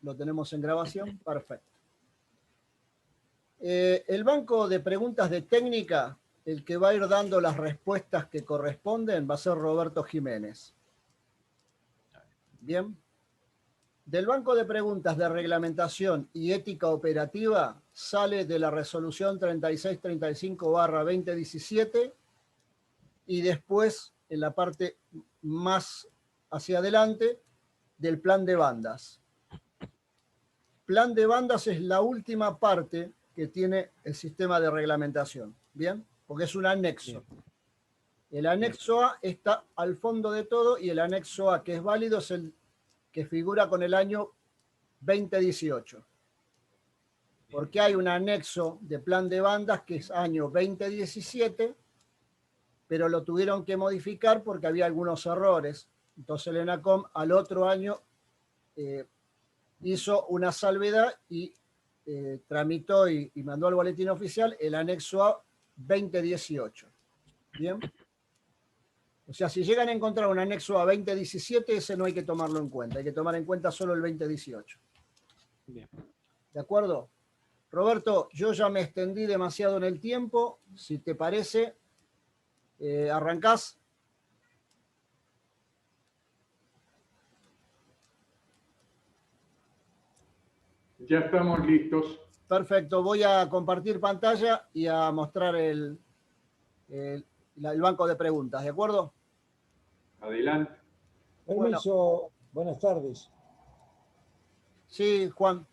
lo tenemos en grabación, perfecto. El banco de preguntas de técnica, el que va a ir dando las respuestas que corresponden, va a ser Roberto Jiménez. Bien. Del banco de preguntas de reglamentación y ética operativa sale de la resolución 3635/2017 y después, en la parte más hacia adelante, del plan de bandas. Plan de bandas es la última parte que tiene el sistema de reglamentación, ¿bien? Porque es un anexo. El anexo A está al fondo de todo y el anexo A que es válido es el que figura con el año 2018. Porque hay un anexo de plan de bandas que es año 2017, pero lo tuvieron que modificar porque había algunos errores. Entonces el ENACOM al otro año hizo una salvedad y tramitó y mandó al boletín oficial el anexo A 2018. ¿Bien? O sea, si llegan a encontrar un anexo A 2017, ese no hay que tomarlo en cuenta. Hay que tomar en cuenta solo el 2018. Bien. ¿De acuerdo? Roberto, yo ya me extendí demasiado en el tiempo. Si te parece, ¿arrancás? Ya estamos listos. Perfecto, voy a compartir pantalla y a mostrar el banco de preguntas, ¿de acuerdo? Adelante. Permiso, buenas tardes. Sí, Juan.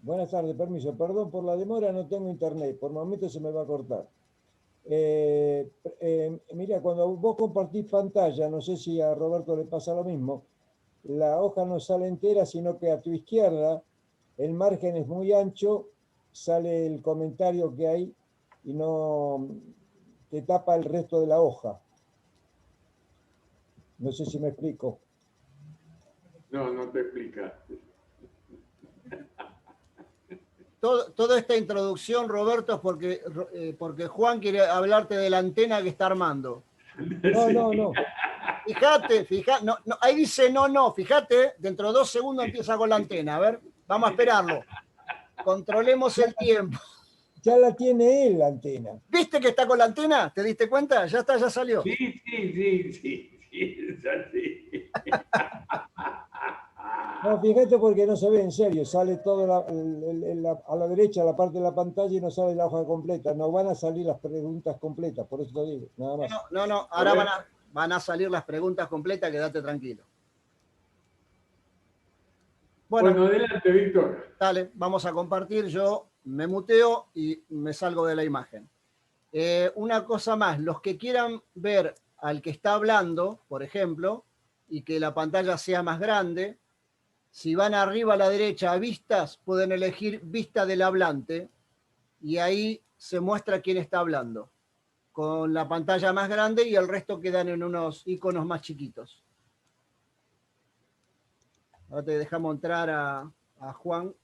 Buenas tardes, permiso. Perdón por la demora, no tengo internet. Por momentos se me va a cortar. Mira, cuando vos compartís pantalla, no sé si a Roberto le pasa lo mismo, la hoja no sale entera, sino que a tu izquierda el margen es muy ancho, sale el comentario que hay y no te tapa el resto de la hoja. No sé si me explico. No, no te explicaste. Toda esta introducción, Roberto, es porque Juan quiere hablarte de la antena que está armando. No. Fíjate, no, ahí dice no, fíjate, dentro de 2 segundos empieza con la antena. A ver, vamos a esperarlo. Controlemos el tiempo. Ya la tiene él, la antena. ¿Viste que está con la antena? ¿Te diste cuenta? Ya está, ya salió. Sí, es así. No, fíjate porque no se ve en serio, sale todo a la derecha, la parte de la pantalla y no sale la hoja completa. No van a salir las preguntas completas, por eso te digo, nada más. No, ahora van a salir las preguntas completas, quédate tranquilo. Bueno, adelante, Víctor. Dale, vamos a compartir, yo me muteo y me salgo de la imagen. Una cosa más, los que quieran ver al que está hablando, por ejemplo, y que la pantalla sea más grande, si van arriba a la derecha a vistas, pueden elegir vista del hablante y ahí se muestra quién está hablando, con la pantalla más grande y el resto quedan en unos iconos más chiquitos. Ahora te dejamos entrar a Juan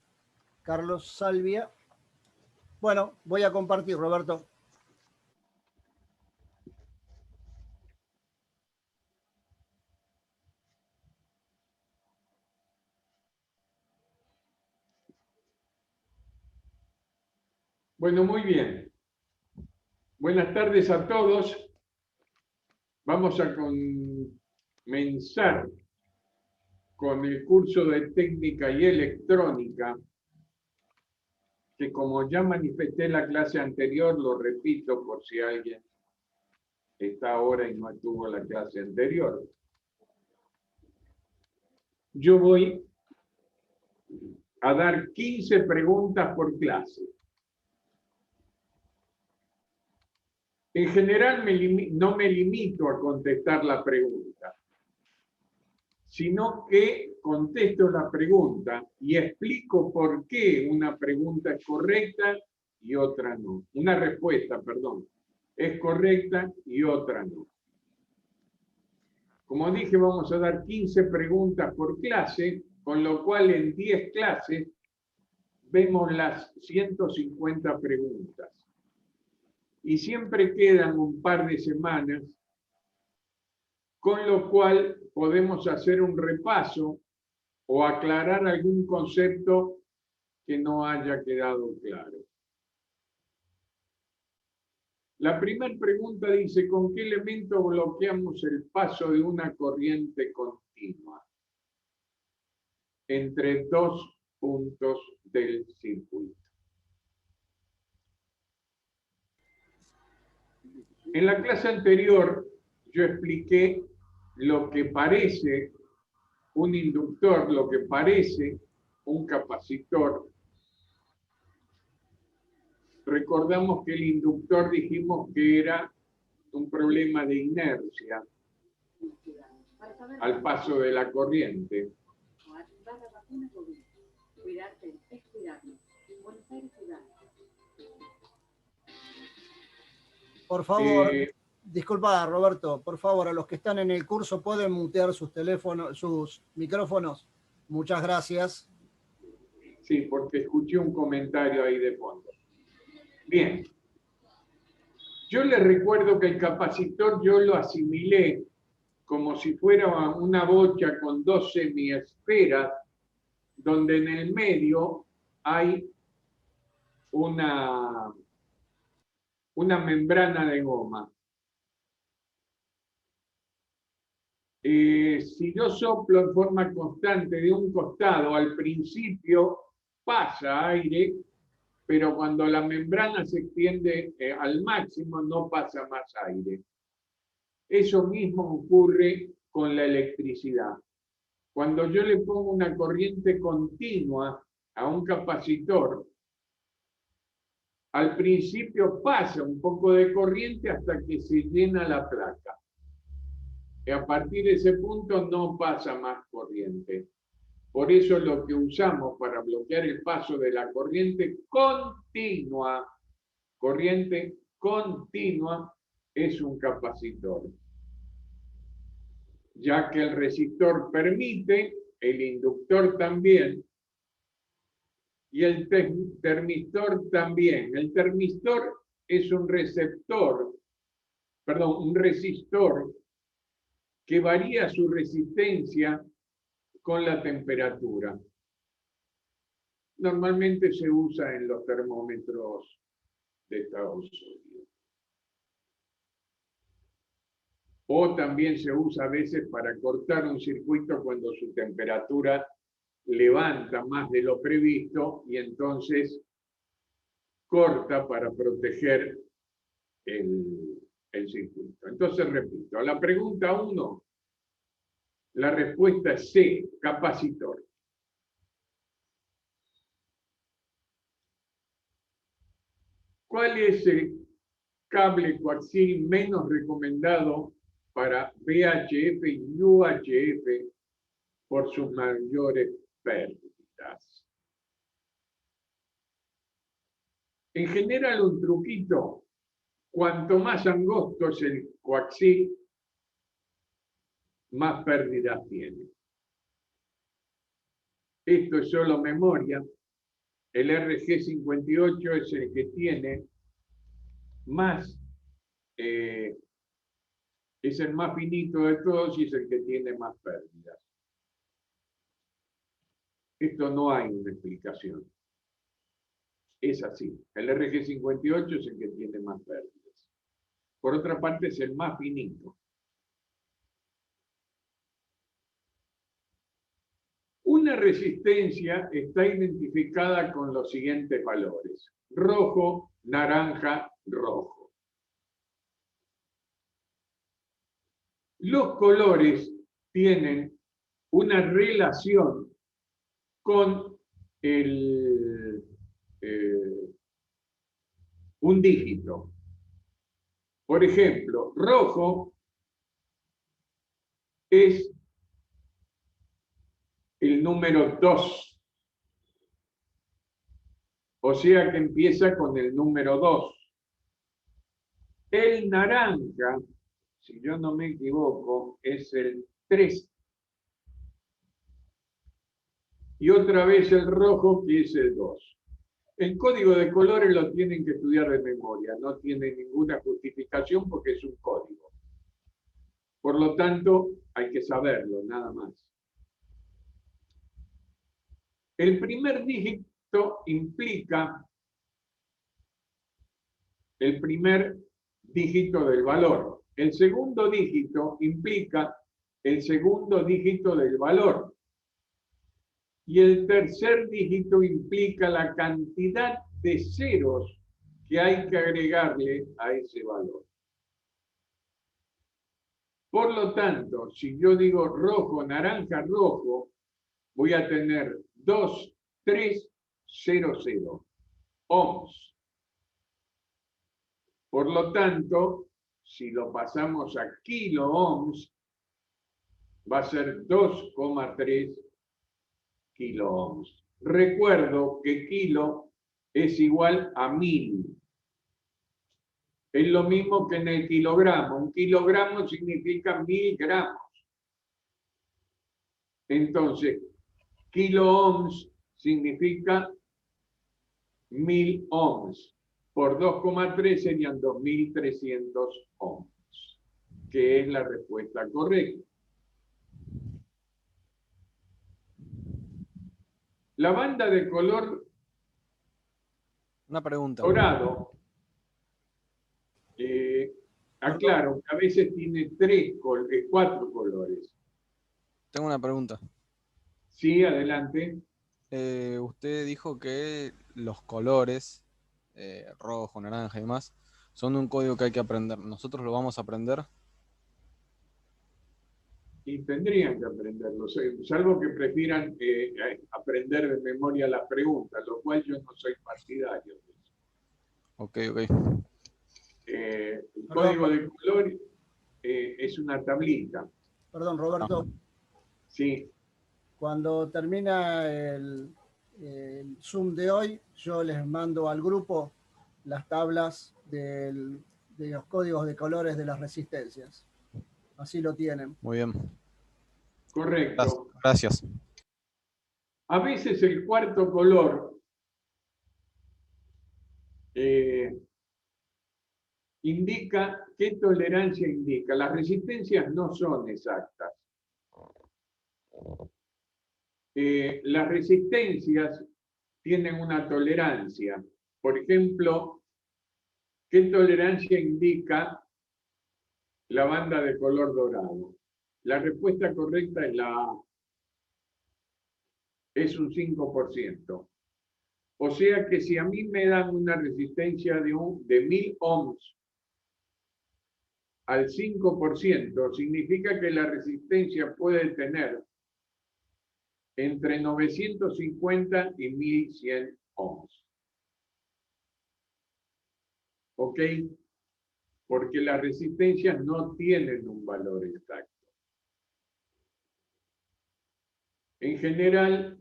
Carlos Salvia. Bueno, voy a compartir, Roberto. Bueno, muy bien. Buenas tardes a todos. Vamos a comenzar con el curso de técnica y electrónica, que como ya manifesté en la clase anterior, lo repito por si alguien está ahora y no estuvo en la clase anterior. Yo voy a dar 15 preguntas por clase. En general no me limito a contestar la pregunta, sino que contesto la pregunta y explico por qué una pregunta es correcta y otra no. Una respuesta, perdón, es correcta y otra no. Como dije, vamos a dar 15 preguntas por clase, con lo cual en 10 clases vemos las 150 preguntas. Y siempre quedan un par de semanas, con lo cual podemos hacer un repaso o aclarar algún concepto que no haya quedado claro. La primera pregunta dice, ¿con qué elemento bloqueamos el paso de una corriente continua entre dos puntos del circuito? En la clase anterior yo expliqué lo que parece un inductor, lo que parece un capacitor. Recordamos que el inductor dijimos que era un problema de inercia al paso de la corriente. Por favor, disculpa, Roberto, por favor, a los que están en el curso pueden mutear sus teléfonos, sus micrófonos. Muchas gracias. Sí, porque escuché un comentario ahí de fondo. Bien. Yo les recuerdo que el capacitor yo lo asimilé como si fuera una bocha con dos semiesferas, donde en el medio hay una membrana de goma. Si yo soplo en forma constante de un costado, al principio pasa aire, pero cuando la membrana se extiende al máximo no pasa más aire. Eso mismo ocurre con la electricidad. Cuando yo le pongo una corriente continua a un capacitor, al principio pasa un poco de corriente hasta que se llena la placa. Y a partir de ese punto no pasa más corriente. Por eso lo que usamos para bloquear el paso de la corriente continua es un capacitor. Ya que el resistor permite, el inductor también, y el termistor también. El termistor es un resistor que varía su resistencia con la temperatura. Normalmente se usa en los termómetros de Estados Unidos. O también se usa a veces para cortar un circuito cuando su temperatura levanta más de lo previsto y entonces corta para proteger el circuito. Entonces repito, a la pregunta 1, la respuesta es C, capacitor. ¿Cuál es el cable coaxil menos recomendado para VHF y UHF por sus mayores pérdidas? En general, un truquito, cuanto más angosto es el coaxil, más pérdidas tiene. Esto es solo memoria. El RG58 es el que tiene más, es el más finito de todos y es el que tiene más pérdidas. Esto no hay una explicación. Es así. El RG58 es el que tiene más pérdidas. Por otra parte, es el más finito. Una resistencia está identificada con los siguientes valores: rojo, naranja, rojo. Los colores tienen una relación con un dígito. Por ejemplo, rojo es el número 2. O sea que empieza con el número 2. El naranja, si yo no me equivoco, es el 3. Y otra vez el rojo, que es el 2. El código de colores lo tienen que estudiar de memoria, no tiene ninguna justificación porque es un código. Por lo tanto, hay que saberlo, nada más. El primer dígito implica el primer dígito del valor. El segundo dígito implica el segundo dígito del valor. Y el tercer dígito implica la cantidad de ceros que hay que agregarle a ese valor. Por lo tanto, si yo digo rojo, naranja, rojo, voy a tener 2300 ohms. Por lo tanto, si lo pasamos a kilo ohms, va a ser 2,3 kilo ohms. Recuerdo que kilo es igual a 1000. Es lo mismo que en el kilogramo. Un kilogramo significa 1000 gramos. Entonces, kilo ohms significa 1000 ohms. Por 2,3 serían 2300 ohms, que es la respuesta correcta. La banda de color Una pregunta. dorado, aclaro que a veces tiene 4 colores. Tengo una pregunta. Sí, adelante. Usted dijo que los colores, rojo, naranja y demás, son un código que hay que aprender. ¿Nosotros lo vamos a aprender? Y tendrían que aprenderlo, salvo que prefieran aprender de memoria las preguntas, lo cual yo no soy partidario de eso. Ok. El código de color es una tablita. Perdón, Roberto. Sí, Cuando termina el Zoom de hoy, yo les mando al grupo las tablas de los códigos de colores de las resistencias. Así lo tienen. Muy bien. correcto. Gracias. A veces el cuarto color indica, ¿qué tolerancia indica? Las resistencias no son exactas. Las resistencias tienen una tolerancia. Por ejemplo, ¿qué tolerancia indica la banda de color dorado? La respuesta correcta es la A. Es un 5%. O sea que si a mí me dan una resistencia de 1000 ohms al 5%, significa que la resistencia puede tener entre 950 y 1100 ohms. ¿Ok? Porque las resistencias no tienen un valor exacto. En general,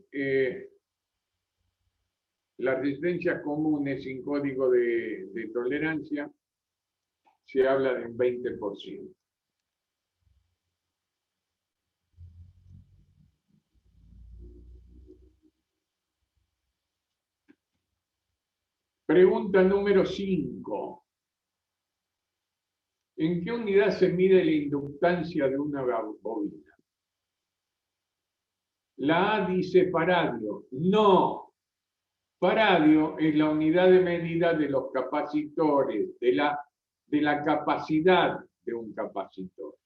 las resistencias comunes sin código de tolerancia se habla de un 20%. Pregunta número 5. ¿En qué unidad se mide la inductancia de una bobina? La A dice faradio. No. Faradio es la unidad de medida de los capacitores, de la capacidad de un capacitor.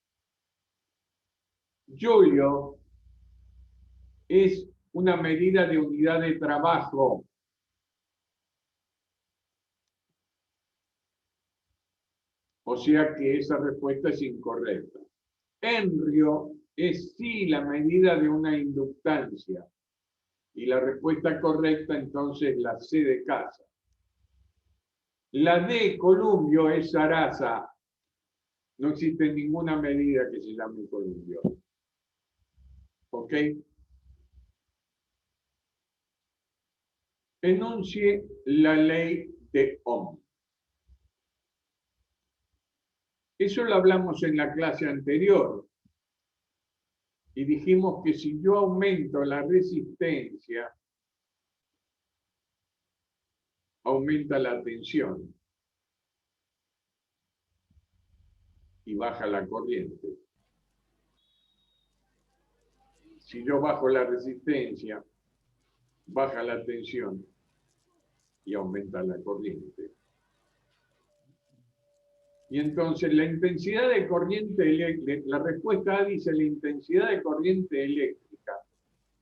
Joule es una medida de unidad de trabajo. O sea que esa respuesta es incorrecta. Henrio es sí la medida de una inductancia. Y la respuesta correcta entonces la C de casa. La D, columbio, es zaraza. No existe ninguna medida que se llame columbio. ¿Ok? Enuncie la ley de Ohm. Eso lo hablamos en la clase anterior. Y dijimos que si yo aumento la resistencia, aumenta la tensión y baja la corriente. Si yo bajo la resistencia, baja la tensión y aumenta la corriente. Y entonces la intensidad de corriente eléctrica, la respuesta A dice la intensidad de corriente eléctrica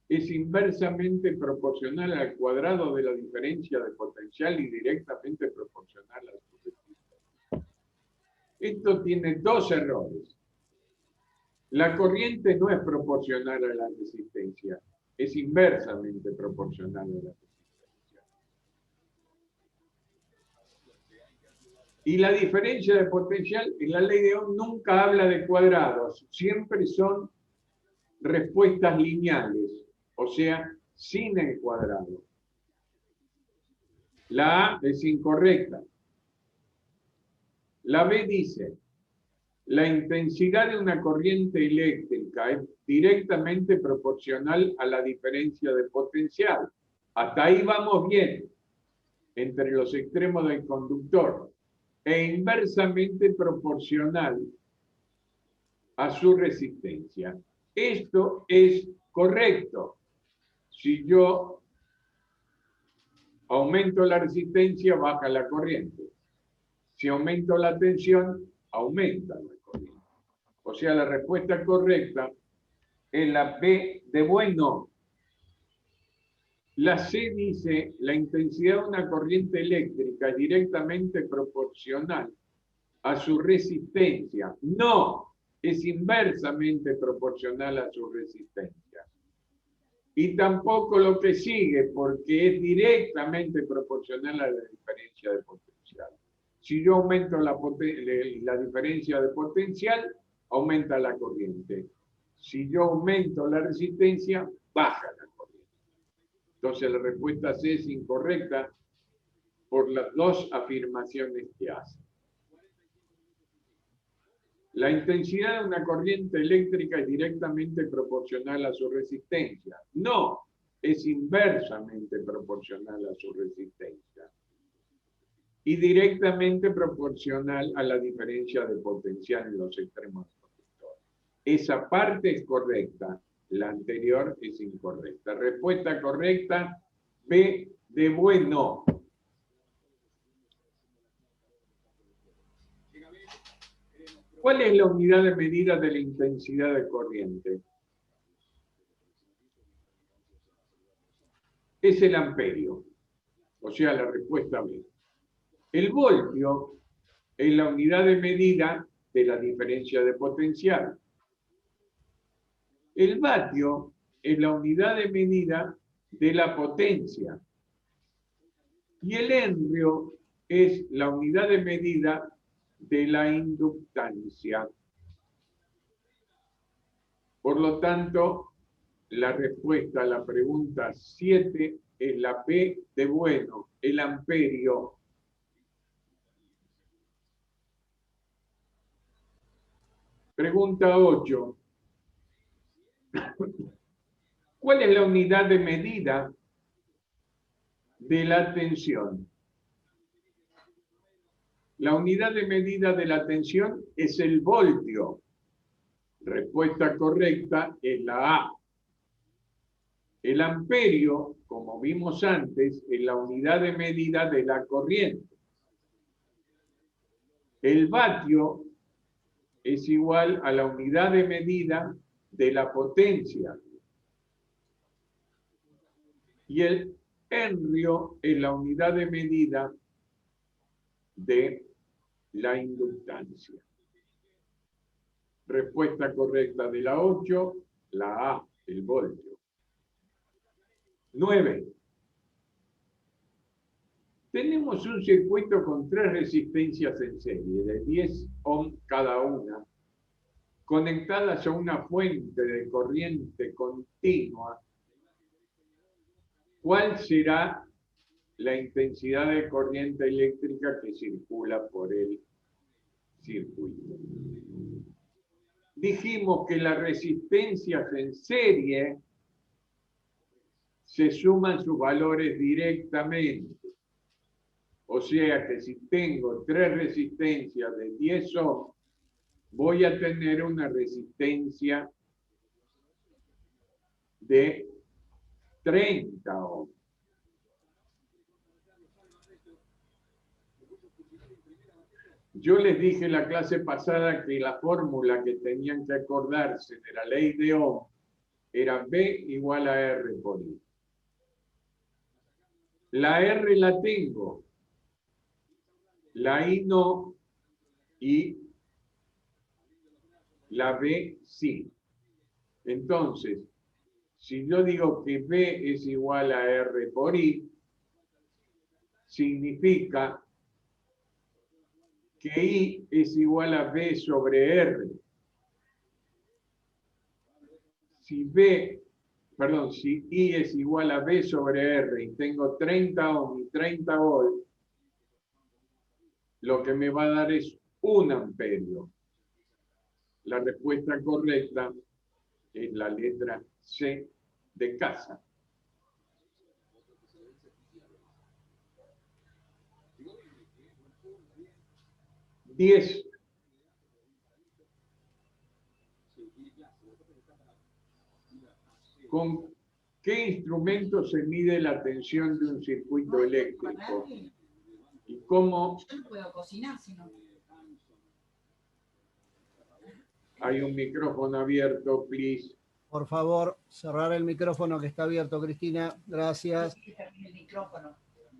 es inversamente proporcional al cuadrado de la diferencia de potencial y directamente proporcional a su resistencia. Esto tiene dos errores. La corriente no es proporcional a la resistencia, es inversamente proporcional a la resistencia. Y la diferencia de potencial, en la ley de Ohm nunca habla de cuadrados, siempre son respuestas lineales, o sea, sin el cuadrado. La A es incorrecta. La B dice, la intensidad de una corriente eléctrica es directamente proporcional a la diferencia de potencial. Hasta ahí vamos bien, entre los extremos del conductor, e inversamente proporcional a su resistencia. Esto es correcto. Si yo aumento la resistencia, baja la corriente. Si aumento la tensión, aumenta la corriente. O sea, la respuesta correcta es la B de bueno. La C dice, la intensidad de una corriente eléctrica es directamente proporcional a su resistencia. No, es inversamente proporcional a su resistencia. Y tampoco lo que sigue, porque es directamente proporcional a la diferencia de potencial. Si yo aumento la diferencia de potencial, aumenta la corriente. Si yo aumento la resistencia, baja la corriente. Entonces la respuesta C es incorrecta por las dos afirmaciones que hace. La intensidad de una corriente eléctrica es directamente proporcional a su resistencia. No, es inversamente proporcional a su resistencia. Y directamente proporcional a la diferencia de potencial en los extremos del conductor. Esa parte es correcta, la anterior es incorrecta. Respuesta correcta, B de bueno. ¿Cuál es la unidad de medida de la intensidad de corriente? Es el amperio, o sea, la respuesta B. El voltio es la unidad de medida de la diferencia de potencial. El vatio es la unidad de medida de la potencia. Y el henrio es la unidad de medida de la inductancia. Por lo tanto, la respuesta a la pregunta 7 es la B de bueno, el amperio. Pregunta 8. ¿Cuál es la unidad de medida de la tensión? La unidad de medida de la tensión es el voltio. Respuesta correcta es la A. El amperio, como vimos antes, es la unidad de medida de la corriente. El vatio es igual a la unidad de medida de la potencia. Y el henrio es la unidad de medida de la inductancia. Respuesta correcta de la 8, la A, el voltio. 9. Tenemos un circuito con 3 resistencias en serie, de 10 ohm cada una, conectadas a una fuente de corriente continua. ¿Cuál será la intensidad de corriente eléctrica que circula por el circuito? Dijimos que las resistencias en serie se suman sus valores directamente. O sea que si tengo 3 resistencias de 10 ohm, voy a tener una resistencia de 30 ohms. Yo les dije la clase pasada que la fórmula que tenían que acordarse de la ley de Ohm era B igual a R por I. La R la tengo, la I no, y la B sí. Entonces, si yo digo que B es igual a R por I, significa que I es igual a B sobre R. Si I es igual a B sobre R y tengo 30 ohms y 30 volts, lo que me va a dar es 1 amperio. La respuesta correcta es la letra C de casa. Diez. ¿Con qué instrumento se mide la tensión de un circuito eléctrico? ¿Y cómo? Yo no puedo cocinar, sino. Hay un micrófono abierto, please. Por favor, cerrar el micrófono que está abierto, Cristina. Gracias. El micrófono.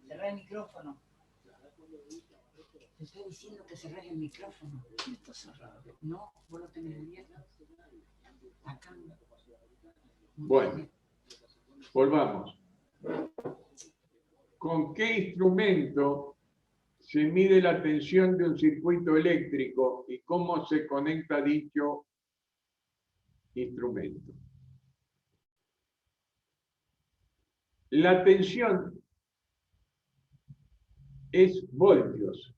Cerrar el micrófono. Te estoy diciendo que cerrás el micrófono. Está cerrado. No, vos lo tenés abierto. Acá. Bueno, volvamos. ¿Con qué instrumento se mide la tensión de un circuito eléctrico y cómo se conecta dicho instrumento? La tensión es voltios.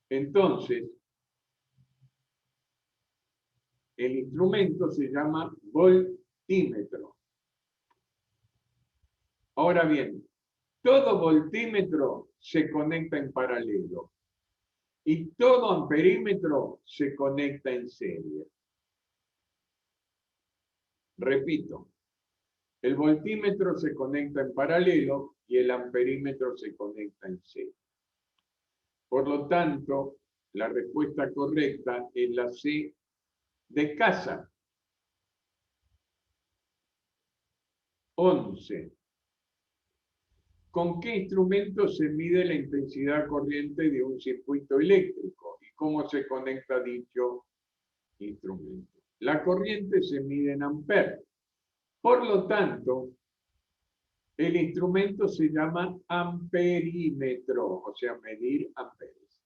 Entonces, el instrumento se llama voltímetro. Ahora bien, todo voltímetro se conecta en paralelo y todo amperímetro se conecta en serie. Repito, el voltímetro se conecta en paralelo y el amperímetro se conecta en serie. Por lo tanto, la respuesta correcta es la C de casa. 11. ¿Con qué instrumento se mide la intensidad corriente de un circuito eléctrico y cómo se conecta dicho instrumento? La corriente se mide en amperes. Por lo tanto, el instrumento se llama amperímetro, o sea, medir amperes.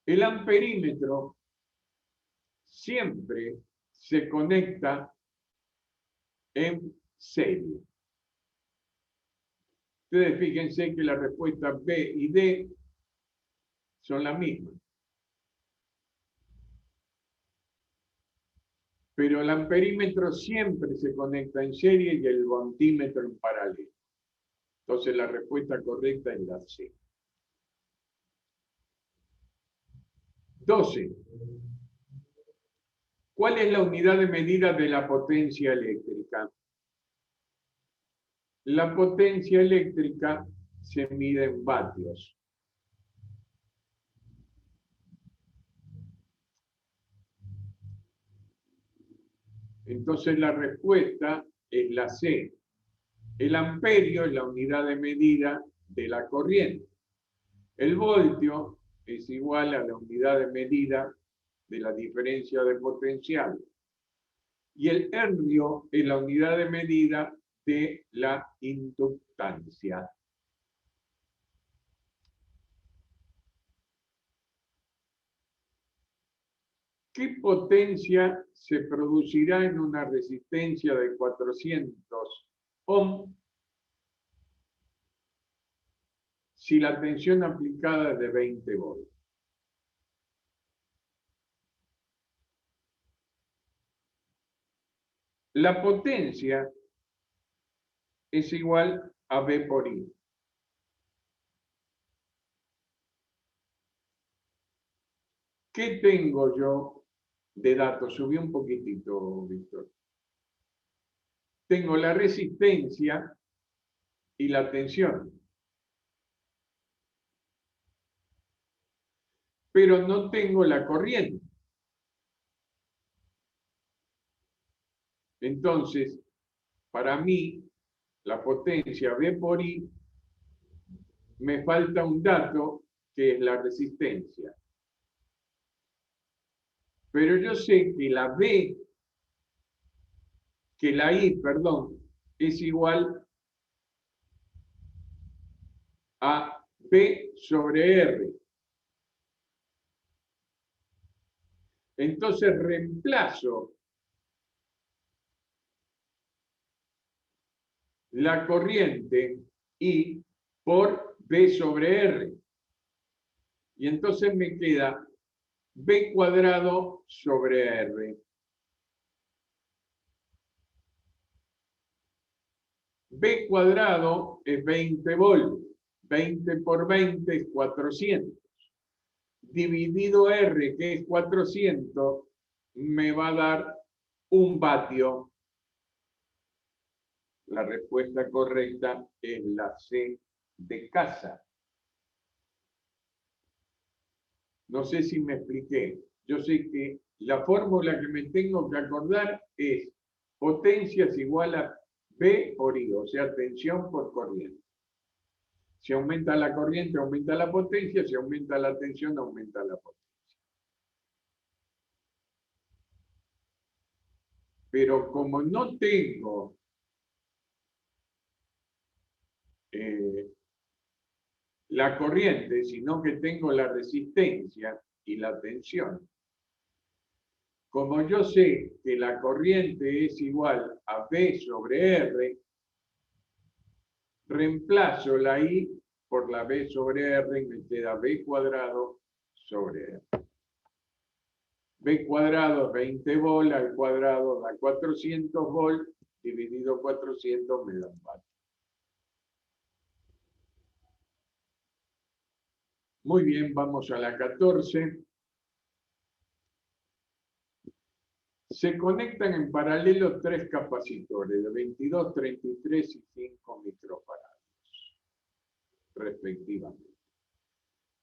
El amperímetro siempre se conecta en serie. Ustedes fíjense que la respuesta B y D son las mismas. Pero el amperímetro siempre se conecta en serie y el voltímetro en paralelo. Entonces la respuesta correcta es la C. 12. ¿Cuál es la unidad de medida de la potencia eléctrica? La potencia eléctrica se mide en vatios. Entonces la respuesta es la C. El amperio es la unidad de medida de la corriente. El voltio es igual a la unidad de medida de la diferencia de potencial. Y el herrio es la unidad de medida de la inductancia. ¿Qué potencia se producirá en una resistencia de 400 ohms si la tensión aplicada es de 20 volts? La potencia es igual a B por I. ¿Qué tengo yo de datos? Subí un poquitito, Víctor. tengo la resistencia y la tensión. Pero no tengo la corriente. Entonces, para mí, la potencia V por I, me falta un dato que es la resistencia. Pero yo sé que la I, perdón, es igual a V sobre R. Entonces reemplazo la corriente I por V sobre R. Y entonces me queda V cuadrado sobre R. V cuadrado es 20 volts. 20 por 20 es 400. Dividido R, que es 400, me va a dar 1 vatio. La respuesta correcta es la C de casa. No sé si me expliqué. Yo sé que la fórmula que me tengo que acordar es potencia es igual a V por I, o sea, tensión por corriente. Si aumenta la corriente, aumenta la potencia. Si aumenta la tensión, aumenta la potencia. Pero como no tengo la corriente, sino que tengo la resistencia y la tensión, como yo sé que la corriente es igual a V sobre R, reemplazo la I por la V sobre R y me queda V cuadrado sobre R. V cuadrado 20 volt al cuadrado da 400 volt, dividido 400 me da un vatio. Muy bien, vamos a la 14. Se conectan en paralelo 3 capacitores de 22, 33 y 5 microfaradios, respectivamente.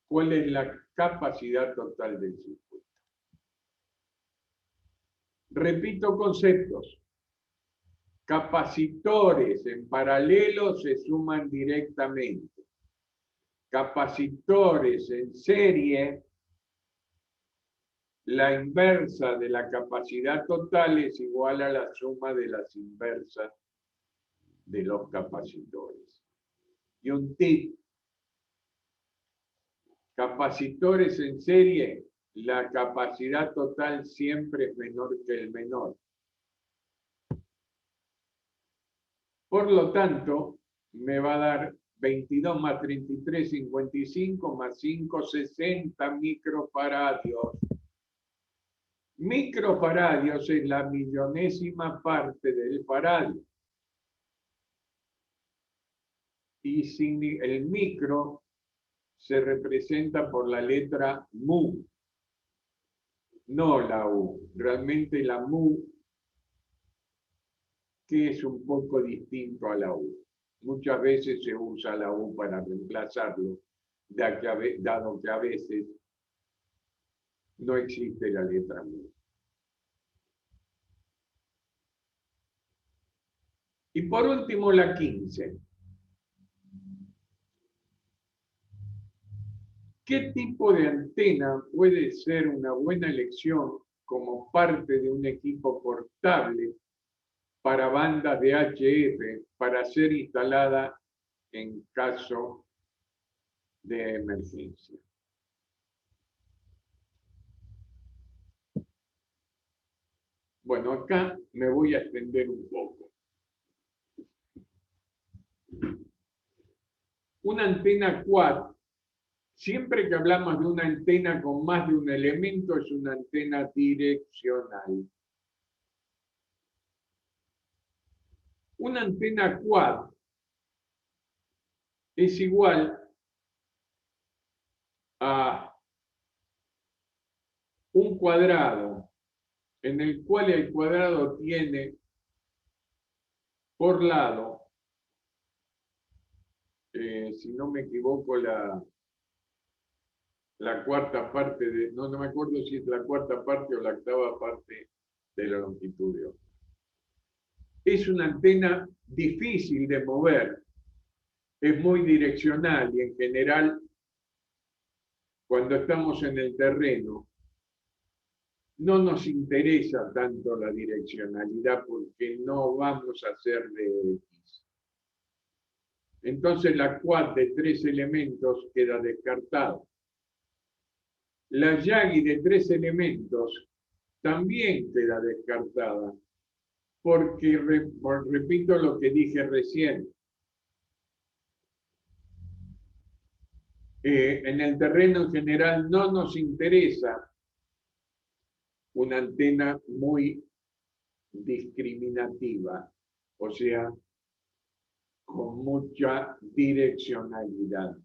¿Cuál es la capacidad total del circuito? Repito conceptos. Capacitores en paralelo se suman directamente. Capacitores en serie, la inversa de la capacidad total es igual a la suma de las inversas de los capacitores. Y un tip: capacitores en serie, la capacidad total siempre es menor que el menor. Por lo tanto, me va a dar 22 más 33, 55, más 5, 60 microfaradios. Microfaradios es la millonésima parte del faradio. Y el micro se representa por la letra mu, no la U. Realmente la mu, que es un poco distinto a la U. Muchas veces se usa la U para reemplazarlo, dado que a veces no existe la letra mu. Y por último, la 15. ¿Qué tipo de antena puede ser una buena elección como parte de un equipo portable para bandas de HF para ser instalada en caso de emergencia? Bueno, acá me voy a extender un poco. Una antena quad, siempre que hablamos de una antena con más de un elemento, es una antena direccional. Una antena quad es igual a un cuadrado en el cual el cuadrado tiene por lado, si no me equivoco, la cuarta parte de, no me acuerdo si es la cuarta parte o la octava parte de la longitud de onda. Es una antena difícil de mover, es muy direccional y en general, cuando estamos en el terreno, no nos interesa tanto la direccionalidad porque no vamos a hacer de X. Entonces la quad de 3 elementos queda descartada. La Yagi de 3 elementos también queda descartada, porque repito lo que dije recién. En el terreno en general no nos interesa una antena muy discriminativa, o sea, con mucha direccionalidad.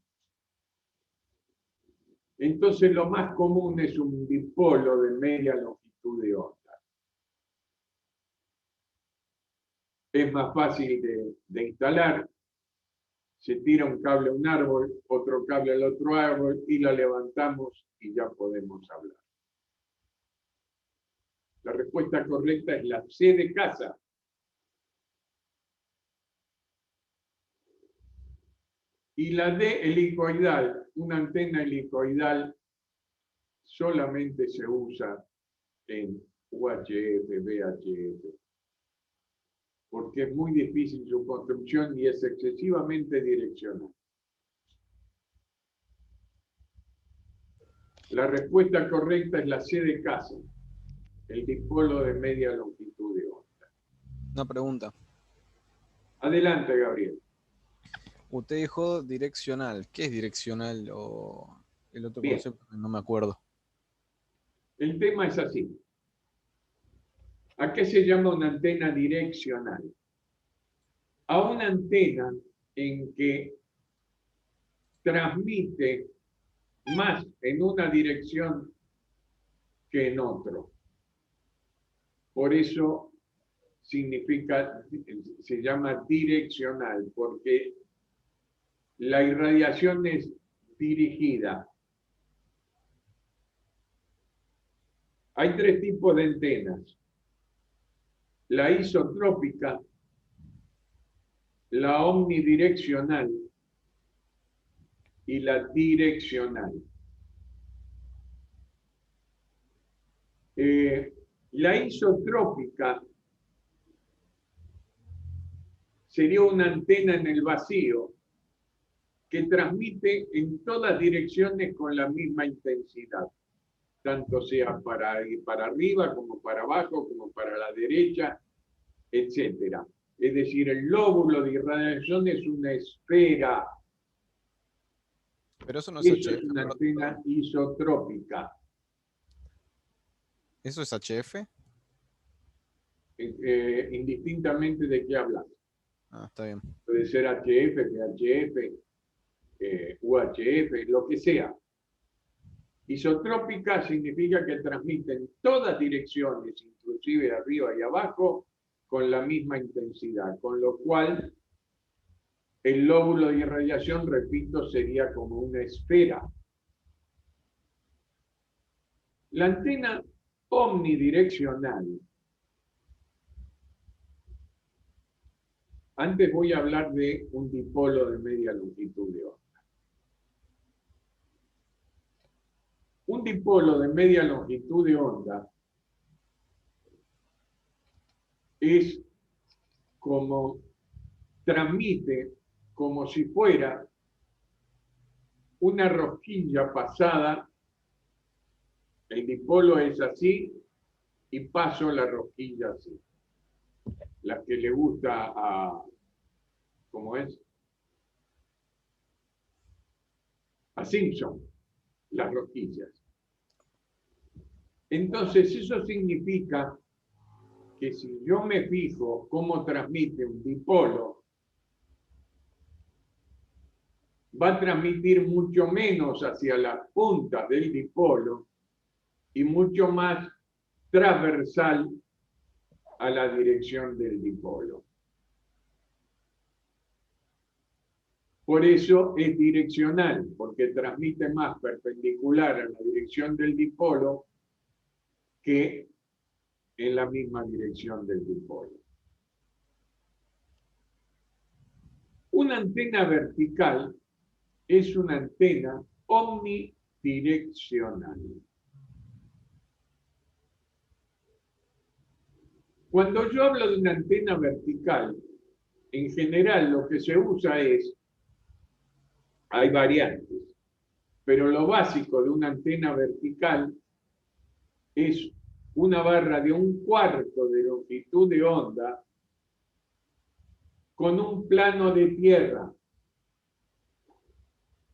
Entonces lo más común es un dipolo de media longitud de onda. Es más fácil de instalar. Se tira un cable a un árbol, otro cable al otro árbol y la levantamos y ya podemos hablar. La respuesta correcta es la C de casa. Y la D helicoidal, una antena helicoidal solamente se usa en UHF, VHF, porque es muy difícil su construcción y es excesivamente direccional. La respuesta correcta es la C de casa, el dipolo de media longitud de onda. Una pregunta. Adelante, Gabriel. Usted dijo direccional. ¿Qué es direccional o el otro Bien. concepto? No me acuerdo. El tema es así. ¿A qué se llama una antena direccional? A una antena en que transmite más en una dirección que en otro. Por eso se llama direccional, porque la irradiación es dirigida. Hay 3 tipos de antenas: la isotrópica, la omnidireccional y la direccional. La isotrópica sería una antena en el vacío que transmite en todas direcciones con la misma intensidad, tanto sea para arriba como para abajo, como para la derecha, etc. Es decir, el lóbulo de irradiación es una esfera. Pero eso no es Eso HF. es una antena isotrópica. ¿Eso es HF? Indistintamente de qué hablas. Ah, está bien. Puede ser HF, VHF, UHF, lo que sea. Isotrópica significa que transmite en todas direcciones, inclusive arriba y abajo, con la misma intensidad, con lo cual el lóbulo de irradiación, repito, sería como una esfera. La antena omnidireccional. Antes voy a hablar de un dipolo de media longitud de onda. Un dipolo de media longitud de onda es como transmite como si fuera una rosquilla pasada. El dipolo es así y paso la rosquilla así. La que le gusta a, ¿cómo es? A Simpson, las rosquillas. Entonces eso significa que si yo me fijo cómo transmite un dipolo, va a transmitir mucho menos hacia las puntas del dipolo y mucho más transversal a la dirección del dipolo. Por eso es direccional, porque transmite más perpendicular a la dirección del dipolo que en la misma dirección del dipolo. Una antena vertical es una antena omnidireccional. Cuando yo hablo de una antena vertical, en general lo que se usa es, hay variantes, pero lo básico de una antena vertical es una barra de 1/4 de longitud de onda con un plano de tierra.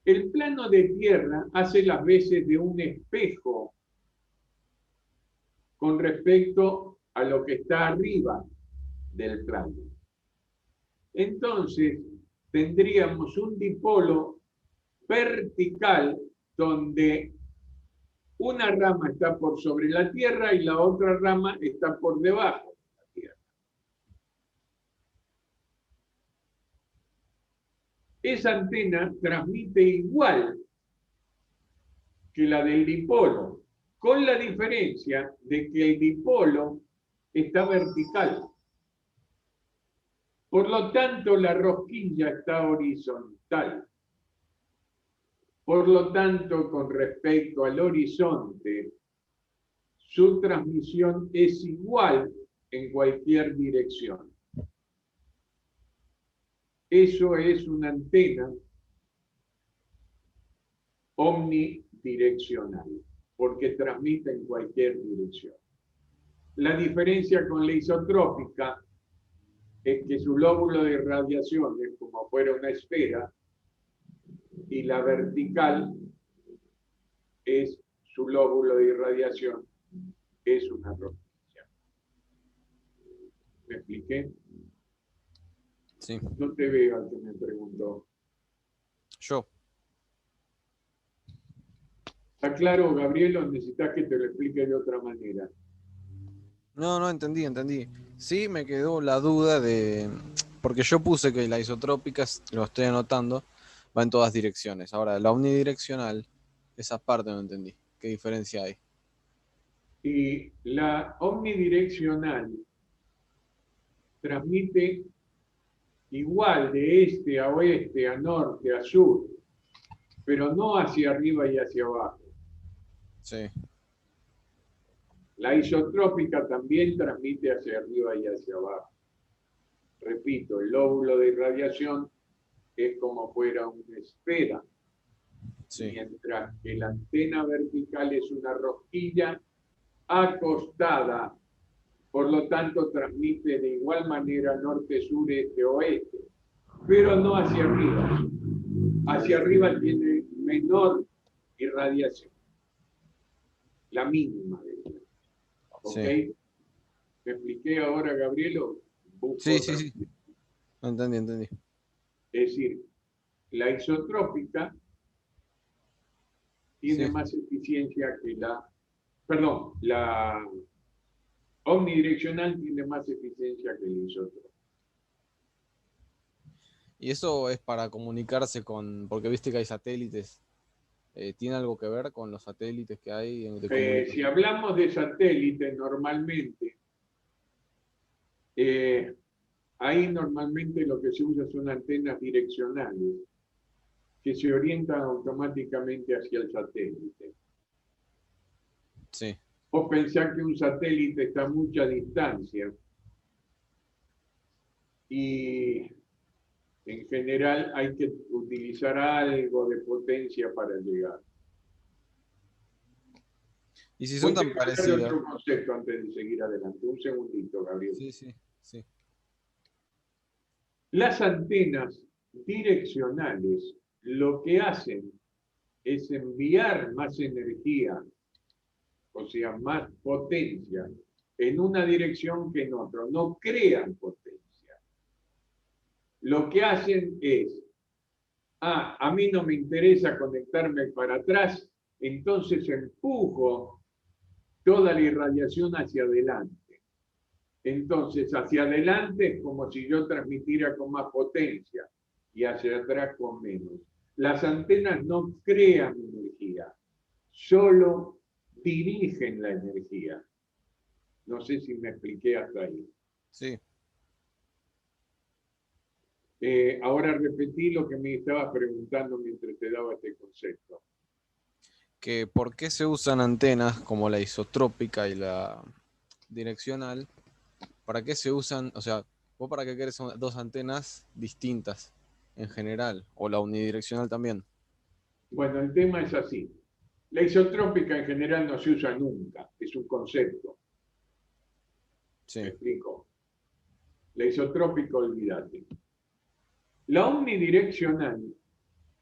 El plano de tierra hace las veces de un espejo con respecto a lo que está arriba del plano. Entonces, tendríamos un dipolo vertical donde una rama está por sobre la tierra y la otra rama está por debajo de la tierra. Esa antena transmite igual que la del dipolo, con la diferencia de que el dipolo está vertical. Por lo tanto, la rosquilla está horizontal. Por lo tanto, con respecto al horizonte, su transmisión es igual en cualquier dirección. Eso es una antena omnidireccional, porque transmite en cualquier dirección. La diferencia con la isotrópica es que su lóbulo de irradiación es como fuera una esfera y la vertical es su lóbulo de irradiación, es una rosquilla. ¿Me expliqué? Sí. No te veo al que me preguntó. Yo. ¿Está claro, Gabriel, o necesitas que te lo explique de otra manera? No, entendí. Sí, me quedó la duda de... Porque yo puse que la isotrópica, lo estoy anotando, va en todas direcciones. Ahora, la omnidireccional, esa parte no entendí. ¿Qué diferencia hay? Y la omnidireccional transmite igual de este a oeste, a norte, a sur, pero no hacia arriba y hacia abajo. Sí. La isotrópica también transmite hacia arriba y hacia abajo. Repito, el lóbulo de irradiación es como fuera una esfera, Sí. mientras que la antena vertical es una rosquilla acostada, por lo tanto transmite de igual manera norte, sur, este, oeste, pero no hacia arriba. Hacia arriba tiene menor irradiación, la mínima de ella. ¿Ok? Sí. ¿Me expliqué ahora, Gabrielo? Sí. Entendí. Es decir, la isotrópica tiene Sí. más eficiencia que la omnidireccional tiene más eficiencia que la isotrópica. Y eso es para comunicarse con... Porque viste que hay satélites. ¿Tiene algo que ver con los satélites que hay de comunicación? Si hablamos de satélites, normalmente, ahí normalmente lo que se usa son antenas direccionales que se orientan automáticamente hacia el satélite. Sí. Vos pensás que un satélite está a mucha distancia y en general hay que utilizar algo de potencia para llegar. Y si son Voy a tan explicar parecidas... otro concepto antes de seguir adelante. Un segundito, Gabriel. Sí. Las antenas direccionales lo que hacen es enviar más energía, o sea, más potencia, en una dirección que en otra. No crean potencia. Lo que hacen es, a mí no me interesa conectarme para atrás, entonces empujo toda la irradiación hacia adelante. Entonces, hacia adelante es como si yo transmitiera con más potencia. y hacia atrás con menos. Las antenas no crean energía, solo dirigen la energía. No sé si me expliqué hasta ahí. Sí. Ahora repetí lo que me estabas preguntando mientras te daba este concepto. Que ¿por qué se usan antenas como la isotrópica y la direccional? ¿Para qué se usan? O sea, ¿vos para qué querés dos antenas distintas en general? O la unidireccional también. Bueno, el tema es así. La isotrópica en general no se usa nunca, es un concepto. Sí. ¿Me explico? La isotrópica, olvídate. La omnidireccional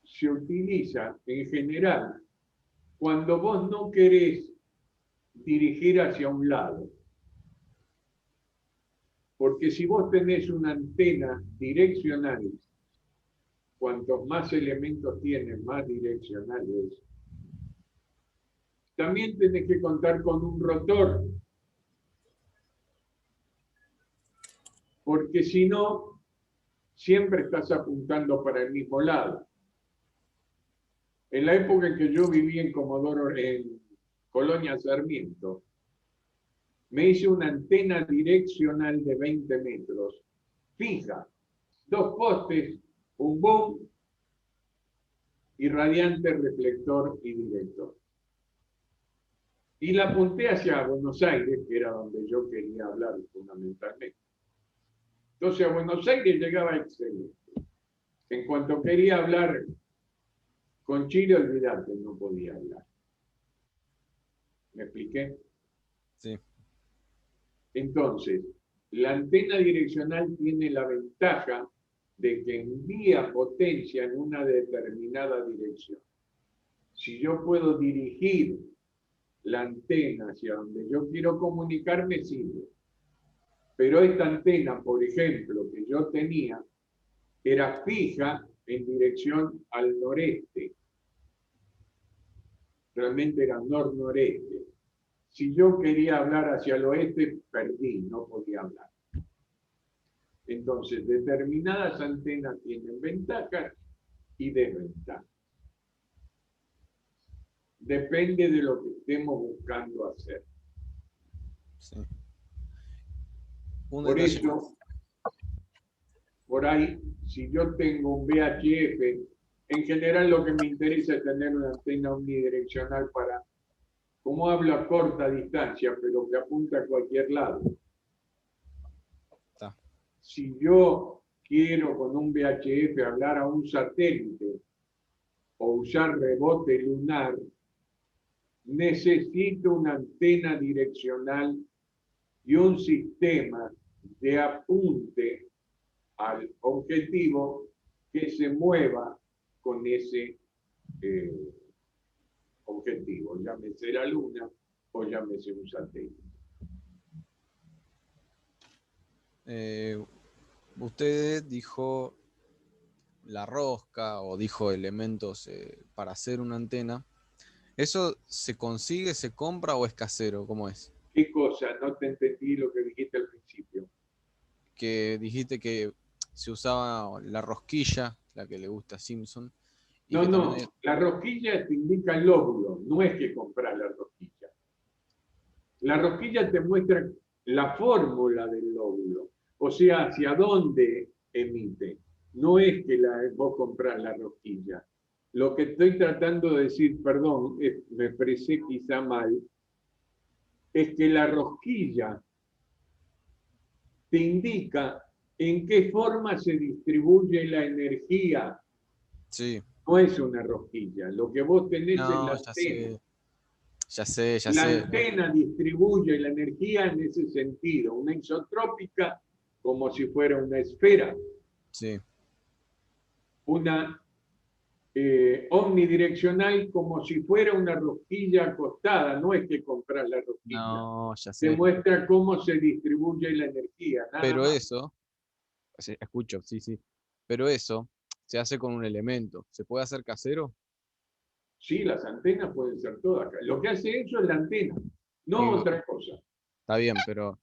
se utiliza en general cuando vos no querés dirigir hacia un lado. Porque si vos tenés una antena direccional, cuantos más elementos tiene, más direccional es. También tenés que contar con un rotor, porque si no, siempre estás apuntando para el mismo lado. En la época en que yo viví en Comodoro, en Colonia Sarmiento, me hice una antena direccional de 20 metros, fija, 2 postes, un boom y radiante, reflector y director. Y la apunté hacia Buenos Aires, que era donde yo quería hablar fundamentalmente. Entonces a Buenos Aires llegaba excelente. En cuanto quería hablar con Chile, olvidate, no podía hablar. ¿Me expliqué? Sí. Entonces, la antena direccional tiene la ventaja de que envía potencia en una determinada dirección. Si yo puedo dirigir la antena hacia donde yo quiero comunicarme, sirve. Pero esta antena, por ejemplo, que yo tenía, era fija en dirección al noreste. Realmente era nor-noreste. Si yo quería hablar hacia el oeste, perdí, no podía hablar. Entonces, determinadas antenas tienen ventajas y desventajas. Depende de lo que estemos buscando hacer. Sí. Un Por detalle. eso, por ahí, si yo tengo un VHF, en general lo que me interesa es tener una antena unidireccional para, como hablo a corta distancia, pero que apunta a cualquier lado. Está. Si yo quiero con un VHF hablar a un satélite o usar rebote lunar, necesito una antena direccional y un sistema de apunte al objetivo que se mueva con ese objetivo, llámese la luna o llámese un satélite. Usted dijo la rosca o dijo elementos para hacer una antena. ¿Eso se consigue, se compra o es casero? ¿Cómo es? ¿Qué cosa? No te entendí lo que dijiste al principio. Que dijiste que se usaba la rosquilla, la que le gusta a Simpson. Y No, que también no, hay... la rosquilla te indica el lóbulo, no es que comprar la rosquilla. La rosquilla te muestra la fórmula del lóbulo, o sea, hacia dónde emite. No es que vos comprás la rosquilla. Lo que estoy tratando de decir, perdón, me expresé quizá mal, es que la rosquilla te indica en qué forma se distribuye la energía. Sí. No es una rosquilla, lo que vos tenés es la No, antena. ya sé. La antena distribuye la energía en ese sentido, una isotrópica como si fuera una esfera, Sí. una omnidireccional como si fuera una rosquilla acostada, no es que compras la rosquilla. No, ya Te sé. muestra cómo se distribuye la energía. Nada Pero más. eso, sí, escucho, sí. Pero eso se hace con un elemento. ¿Se puede hacer casero? Sí, las antenas pueden ser todas. Lo que hace eso es la antena, no Y otra cosa. está bien, pero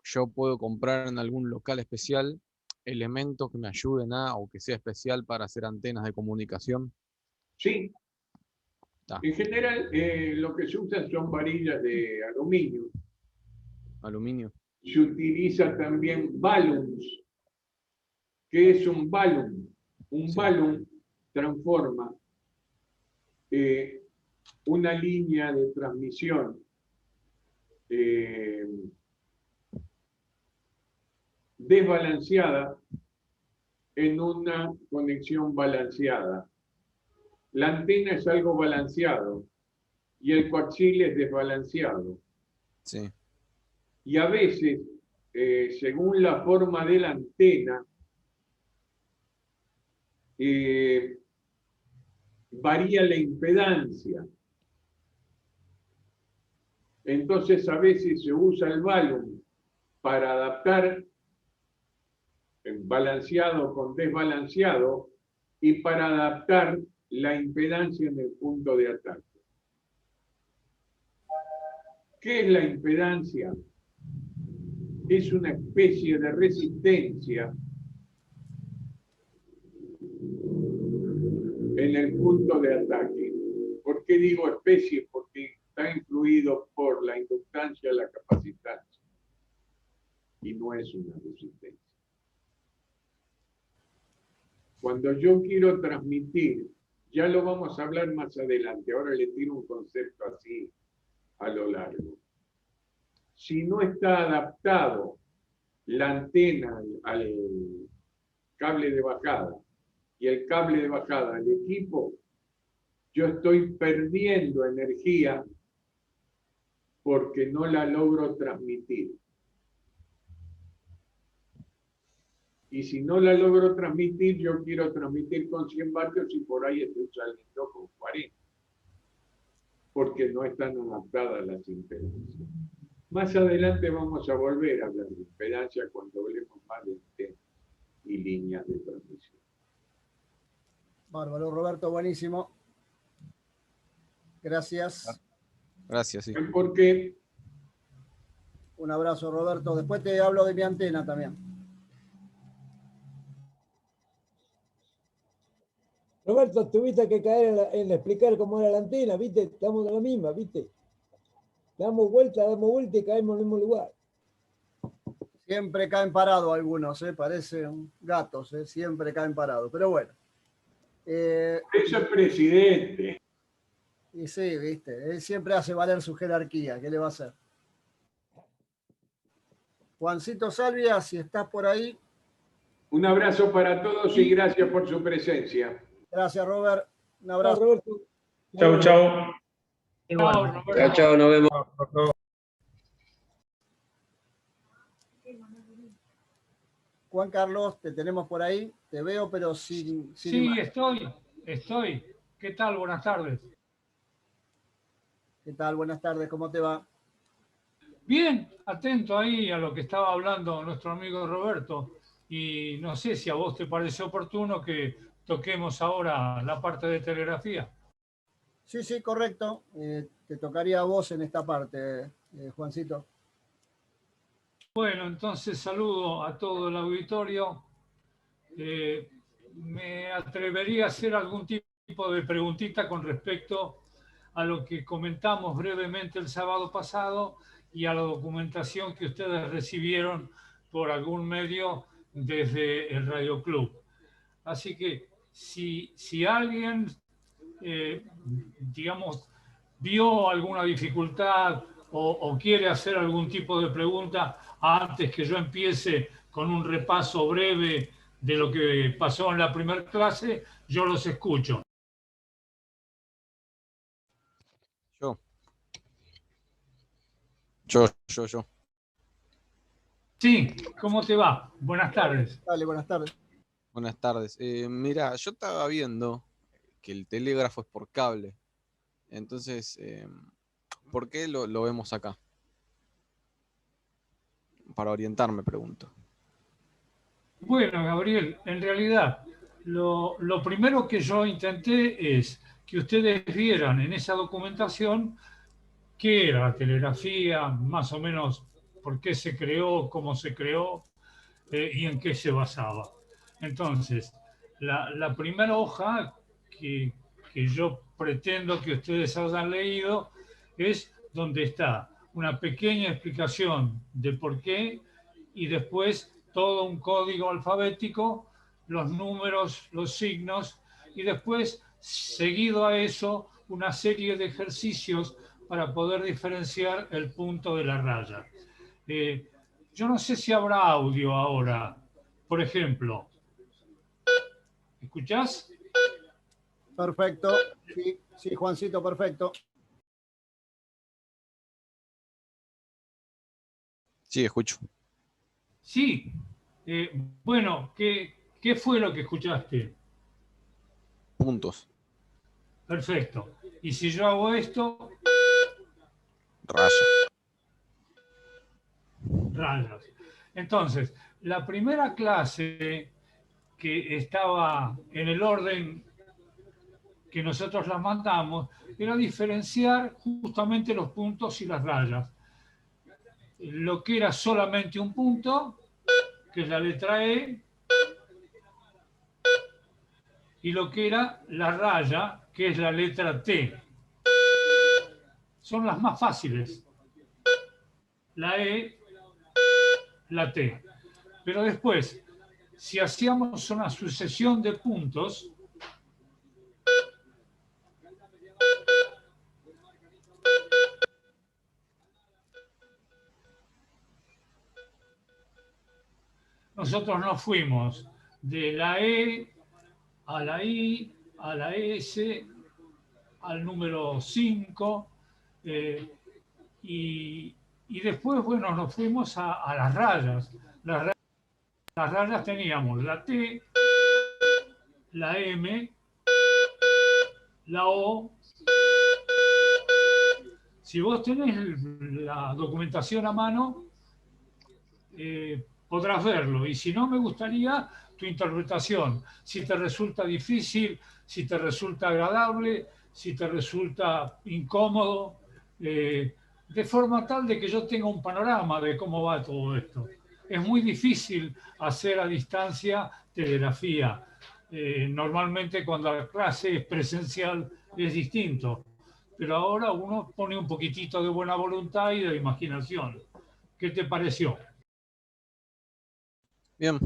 yo puedo comprar en algún local especial elementos que me ayuden a, o que sea especial para hacer antenas de comunicación? Sí, Ta, en general lo que se usa son varillas de aluminio. aluminio. Se utiliza también balloons. ¿Qué es un balloon? Un Sí. balloon transforma una línea de transmisión desbalanceada en una conexión balanceada. La antena es algo balanceado y el coaxil es desbalanceado. Sí. Y a veces, según la forma de la antena, varía la impedancia. Entonces a veces se usa el balun para adaptar balanceado con desbalanceado y para adaptar la impedancia en el punto de ataque. ¿Qué es la impedancia? Es una especie de resistencia en el punto de ataque. ¿Por qué digo especie? Porque está influido por la inductancia y la capacitancia y no es una resistencia. Cuando yo quiero transmitir, ya lo vamos a hablar más adelante, ahora le tiro un concepto así a lo largo. Si no está adaptado la antena al cable de bajada y el cable de bajada al equipo, yo estoy perdiendo energía porque no la logro transmitir. Y si no la logro transmitir, yo quiero transmitir con 100 vatios y por ahí estoy saliendo con 40. Porque no están adaptadas las impedancias. Más adelante vamos a volver a hablar de impedancia cuando hablemos más de antenas y líneas de transmisión. Bárbaro, Roberto, buenísimo. Gracias. Gracias, sí. Porque Un abrazo, Roberto. Después te hablo de mi antena también. Roberto, tuviste que caer en explicar cómo era la antena, ¿viste? Estamos en la misma, ¿viste? Damos vuelta y caemos en el mismo lugar. Siempre caen parados algunos, parecen gatos, siempre caen parados. Pero bueno. eso es presidente. Y sí, viste, él siempre hace valer su jerarquía. ¿Qué le va a hacer? Juancito Salvia, si estás por ahí. Un abrazo para todos y gracias por su presencia. Gracias, Robert. Un Chao, abrazo. Roberto. Chau, chau. Igual. Chao, nos vemos. Juan Carlos, te tenemos por ahí. Te veo, pero sin Sí, imagen. estoy. ¿Qué tal? Buenas tardes. ¿Qué tal? Buenas tardes, ¿cómo te va? Bien, atento ahí a lo que estaba hablando nuestro amigo Roberto. Y no sé si a vos te parece oportuno que toquemos ahora la parte de telegrafía. Sí, sí, correcto. Te tocaría a vos en esta parte, Juancito. Bueno, entonces saludo a todo el auditorio. Me atrevería a hacer algún tipo de preguntita con respecto a lo que comentamos brevemente el sábado pasado y a la documentación que ustedes recibieron por algún medio desde el Radio Club. Así que si alguien, digamos, vio alguna dificultad o quiere hacer algún tipo de pregunta antes que yo empiece con un repaso breve de lo que pasó en la primera clase, yo los escucho. Yo. Sí, ¿cómo te va? Buenas tardes. Dale, buenas tardes. Buenas tardes. Mira, yo estaba viendo que el telégrafo es por cable. Entonces, ¿por qué lo vemos acá? Para orientarme, pregunto. Bueno, Gabriel, en realidad, lo primero que yo intenté es que ustedes vieran en esa documentación qué era la telegrafía, más o menos por qué se creó, cómo se creó, y en qué se basaba. Entonces, la primera hoja que yo pretendo que ustedes hayan leído es donde está una pequeña explicación de por qué y después todo un código alfabético, los números, los signos y después, seguido a eso, una serie de ejercicios para poder diferenciar el punto de la raya. Yo no sé si habrá audio ahora. Por ejemplo, ¿escuchás? Perfecto. Sí, sí, Juancito, perfecto. Sí, escucho. Sí. Bueno, ¿qué fue lo que escuchaste? Puntos. Perfecto. Y si yo hago esto, Raya. rayas. Entonces, la primera clase que estaba en el orden que nosotros las mandamos era diferenciar justamente los puntos y las rayas. Lo que era solamente un punto, que es la letra E, y lo que era la raya, que es la letra T. Son las más fáciles. La E, la T. Pero después, si hacíamos una sucesión de puntos, nosotros nos fuimos de la E a la I, a la S, al número 5, y después, bueno, nos fuimos a las rayas. Las rayas teníamos la T, la M, la O. Si vos tenés la documentación a mano, podrás verlo. Y si no, me gustaría tu interpretación. Si te resulta difícil, si te resulta agradable, si te resulta incómodo, de forma tal de que yo tenga un panorama de cómo va todo esto. Es muy difícil hacer a distancia telegrafía. Normalmente cuando la clase es presencial es distinto, pero ahora uno pone un poquitito de buena voluntad y de imaginación. ¿Qué te pareció? Bien.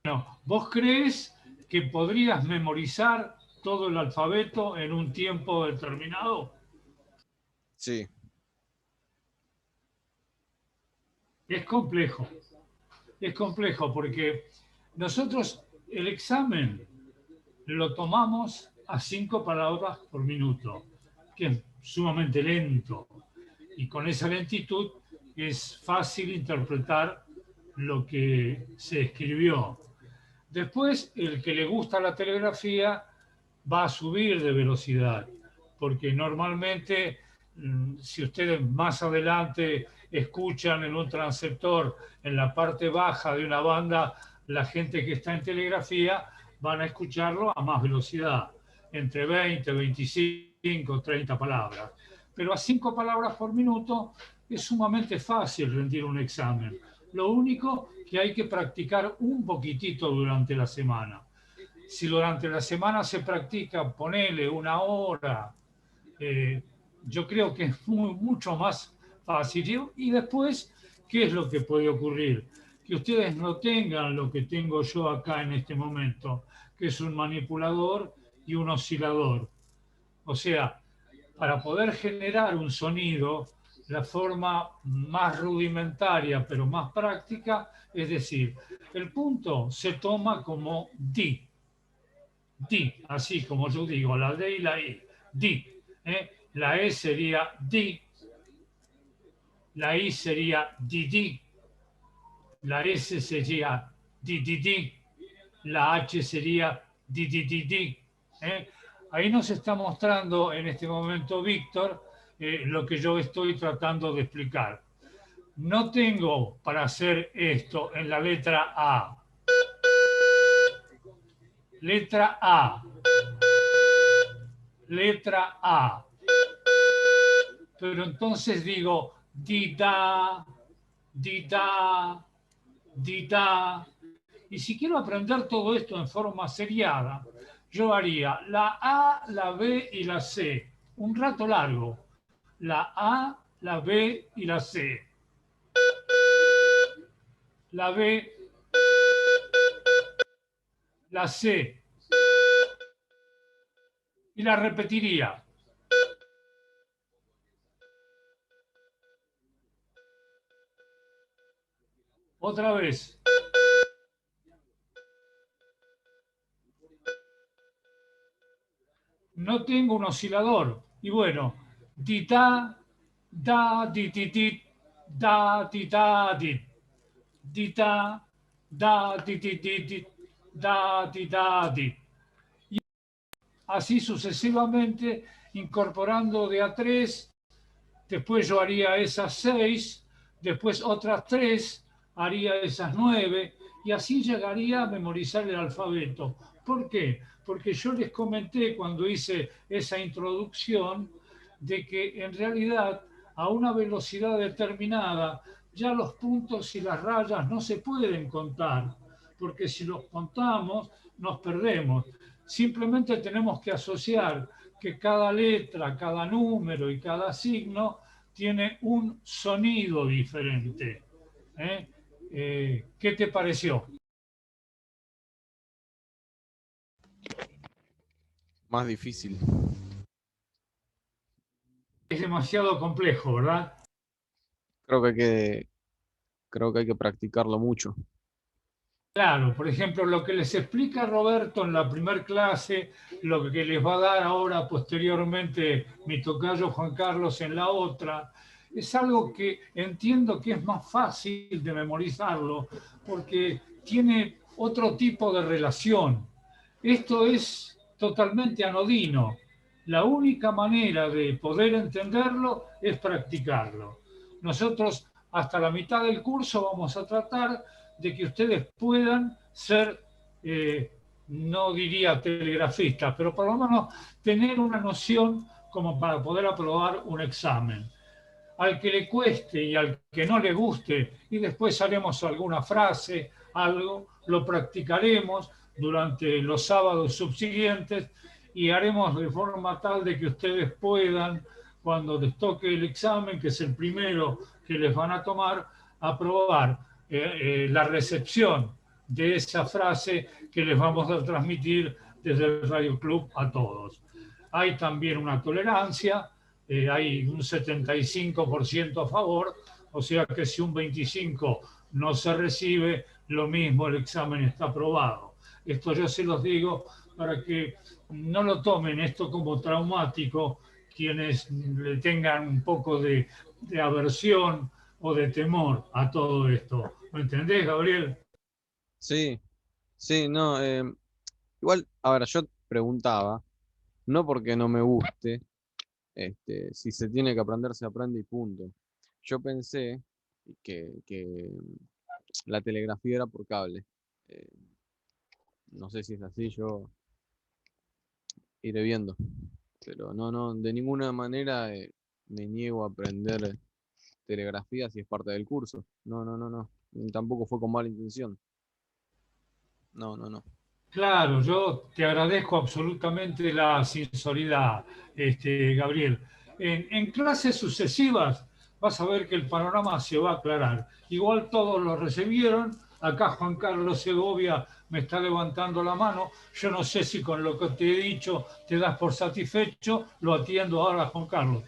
Bueno, ¿vos crees que podrías memorizar todo el alfabeto en un tiempo determinado? Sí. Es complejo porque nosotros el examen lo tomamos a 5 palabras por minuto, que es sumamente lento, y con esa lentitud es fácil interpretar lo que se escribió. Después, el que le gusta la telegrafía va a subir de velocidad, porque normalmente, si ustedes más adelante escuchan en un transceptor, en la parte baja de una banda, la gente que está en telegrafía, van a escucharlo a más velocidad, entre 20, 25, 30 palabras. Pero a 5 palabras por minuto es sumamente fácil rendir un examen. Lo único que hay que practicar un poquitito durante la semana. Si durante la semana se practica, ponele una hora, yo creo que es mucho más fácil. Y después, ¿qué es lo que puede ocurrir? Que ustedes no tengan lo que tengo yo acá en este momento, que es un manipulador y un oscilador. O sea, para poder generar un sonido, la forma más rudimentaria pero más práctica, es decir, el punto se toma como di, así como yo digo, la D y la I, di. La E sería di, la I sería di, la S sería di, la H sería di. Ahí nos está mostrando en este momento Víctor lo que yo estoy tratando de explicar. No tengo para hacer esto en la letra A. Letra A. Letra A. Pero entonces digo di, da, di, da, di, da. Y si quiero aprender todo esto en forma seriada, yo haría la A, la B y la C. Un rato largo. La A, la B y la C. La B, la C. Y la repetiría. Otra vez. No tengo un oscilador. Y bueno, di da, da, di, da, di, da, di. Di da, da, di, da, di, da, di. Y así sucesivamente, incorporando de a 3. Después yo haría esas 6, después otras 3, haría esas 9, y así llegaría a memorizar el alfabeto. ¿Por qué? Porque yo les comenté cuando hice esa introducción de que en realidad a una velocidad determinada ya los puntos y las rayas no se pueden contar, porque si los contamos nos perdemos. Simplemente tenemos que asociar que cada letra, cada número y cada signo tiene un sonido diferente. ¿Qué te pareció? Más difícil. Es demasiado complejo, ¿verdad? Creo que hay que practicarlo mucho. Claro, por ejemplo, lo que les explica Roberto en la primer clase, lo que les va a dar ahora posteriormente mi tocayo Juan Carlos en la otra, es algo que entiendo que es más fácil de memorizarlo porque tiene otro tipo de relación. Esto es totalmente anodino. La única manera de poder entenderlo es practicarlo. Nosotros hasta la mitad del curso vamos a tratar de que ustedes puedan ser, no diría telegrafistas, pero por lo menos tener una noción como para poder aprobar un examen. Al que le cueste y al que no le guste, y después haremos alguna frase, algo, lo practicaremos durante los sábados subsiguientes y haremos de forma tal de que ustedes puedan, cuando les toque el examen, que es el primero que les van a tomar, aprobar la recepción de esa frase que les vamos a transmitir desde el Radio Club a todos. Hay también una tolerancia, hay un 75% a favor, o sea que si un 25% no se recibe, lo mismo el examen está aprobado. Esto yo se los digo para que no lo tomen esto como traumático quienes le tengan un poco de aversión o de temor a todo esto. ¿Me entendés, Gabriel? Sí, sí, no. Igual, ahora yo preguntaba, no porque no me guste, si se tiene que aprender, se aprende y punto. Yo pensé que la telegrafía era por cable. Eh, no sé si es así, yo iré viendo. Pero no, de ninguna manera me niego a aprender telegrafía si es parte del curso. No. Tampoco fue con mala intención. No. Claro, yo te agradezco absolutamente la sinceridad, Gabriel. En clases sucesivas vas a ver que el panorama se va a aclarar. Igual todos lo recibieron. Acá Juan Carlos Segovia me está levantando la mano. Yo no sé si con lo que te he dicho te das por satisfecho. Lo atiendo ahora, Juan Carlos.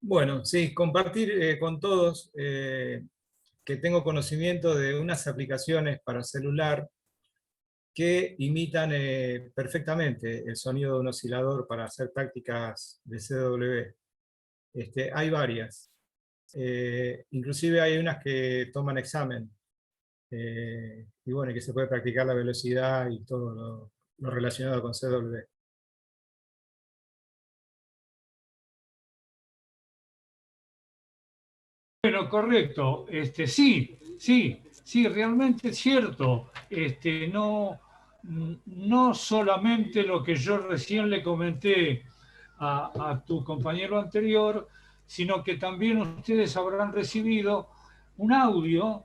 Bueno, sí, compartir con todos que tengo conocimiento de unas aplicaciones para celular que imitan perfectamente el sonido de un oscilador para hacer prácticas de CW. Hay varias. Inclusive hay unas que toman examen. Y bueno, que se puede practicar la velocidad y todo lo relacionado con CW. Bueno, correcto. Sí, realmente es cierto. No solamente lo que yo recién le comenté a tu compañero anterior, sino que también ustedes habrán recibido un audio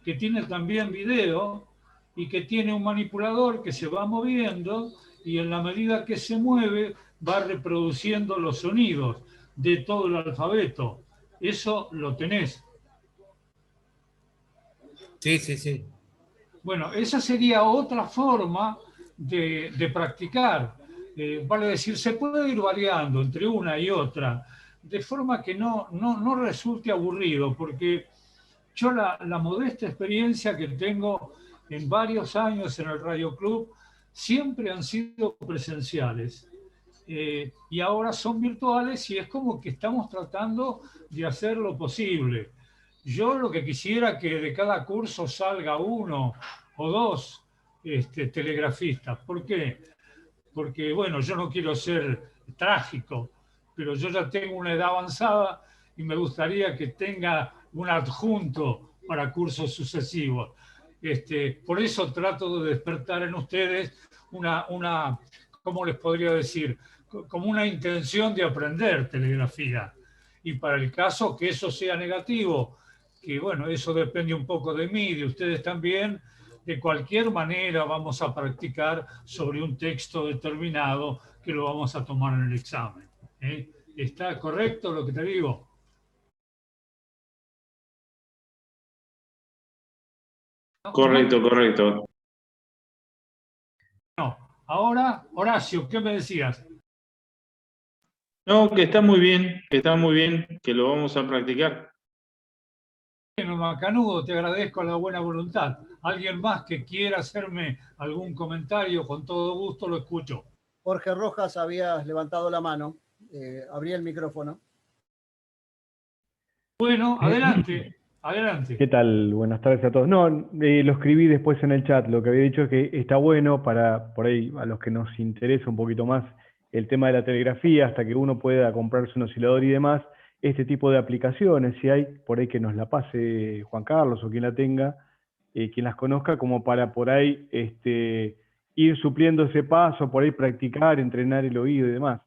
que tiene también video y que tiene un manipulador que se va moviendo y en la medida que se mueve va reproduciendo los sonidos de todo el alfabeto. Eso lo tenés. Sí, sí, sí. Bueno, esa sería otra forma de practicar. Vale decir, se puede ir variando entre una y otra, de forma que no resulte aburrido, porque yo la modesta experiencia que tengo en varios años en el Radio Club siempre han sido presenciales. Y ahora son virtuales y es como que estamos tratando de hacer lo posible. Yo lo que quisiera que de cada curso salga uno o dos telegrafistas. ¿Por qué? Porque, bueno, yo no quiero ser trágico, pero yo ya tengo una edad avanzada y me gustaría que tenga un adjunto para cursos sucesivos. Por eso trato de despertar en ustedes ¿cómo les podría decir? Como una intención de aprender telegrafía. Y para el caso que eso sea negativo, que bueno, eso depende un poco de mí, de ustedes también, de cualquier manera vamos a practicar sobre un texto determinado que lo vamos a tomar en el examen. ¿Está correcto lo que te digo? Correcto, correcto. No. Ahora, Horacio, ¿qué me decías? No, que está muy bien, que lo vamos a practicar. Bueno, Macanudo, te agradezco la buena voluntad. ¿Alguien más que quiera hacerme algún comentario? Con todo gusto lo escucho. Jorge Rojas, habías levantado la mano. Abrí el micrófono. Bueno, adelante, adelante. ¿Qué tal? Buenas tardes a todos. No, lo escribí después en el chat. Lo que había dicho es que está bueno para, por ahí, a los que nos interesa un poquito más el tema de la telegrafía, hasta que uno pueda comprarse un oscilador y demás, este tipo de aplicaciones, si hay, por ahí que nos la pase Juan Carlos o quien la tenga, quien las conozca, como para por ahí ir supliendo ese paso, por ahí practicar, entrenar el oído y demás.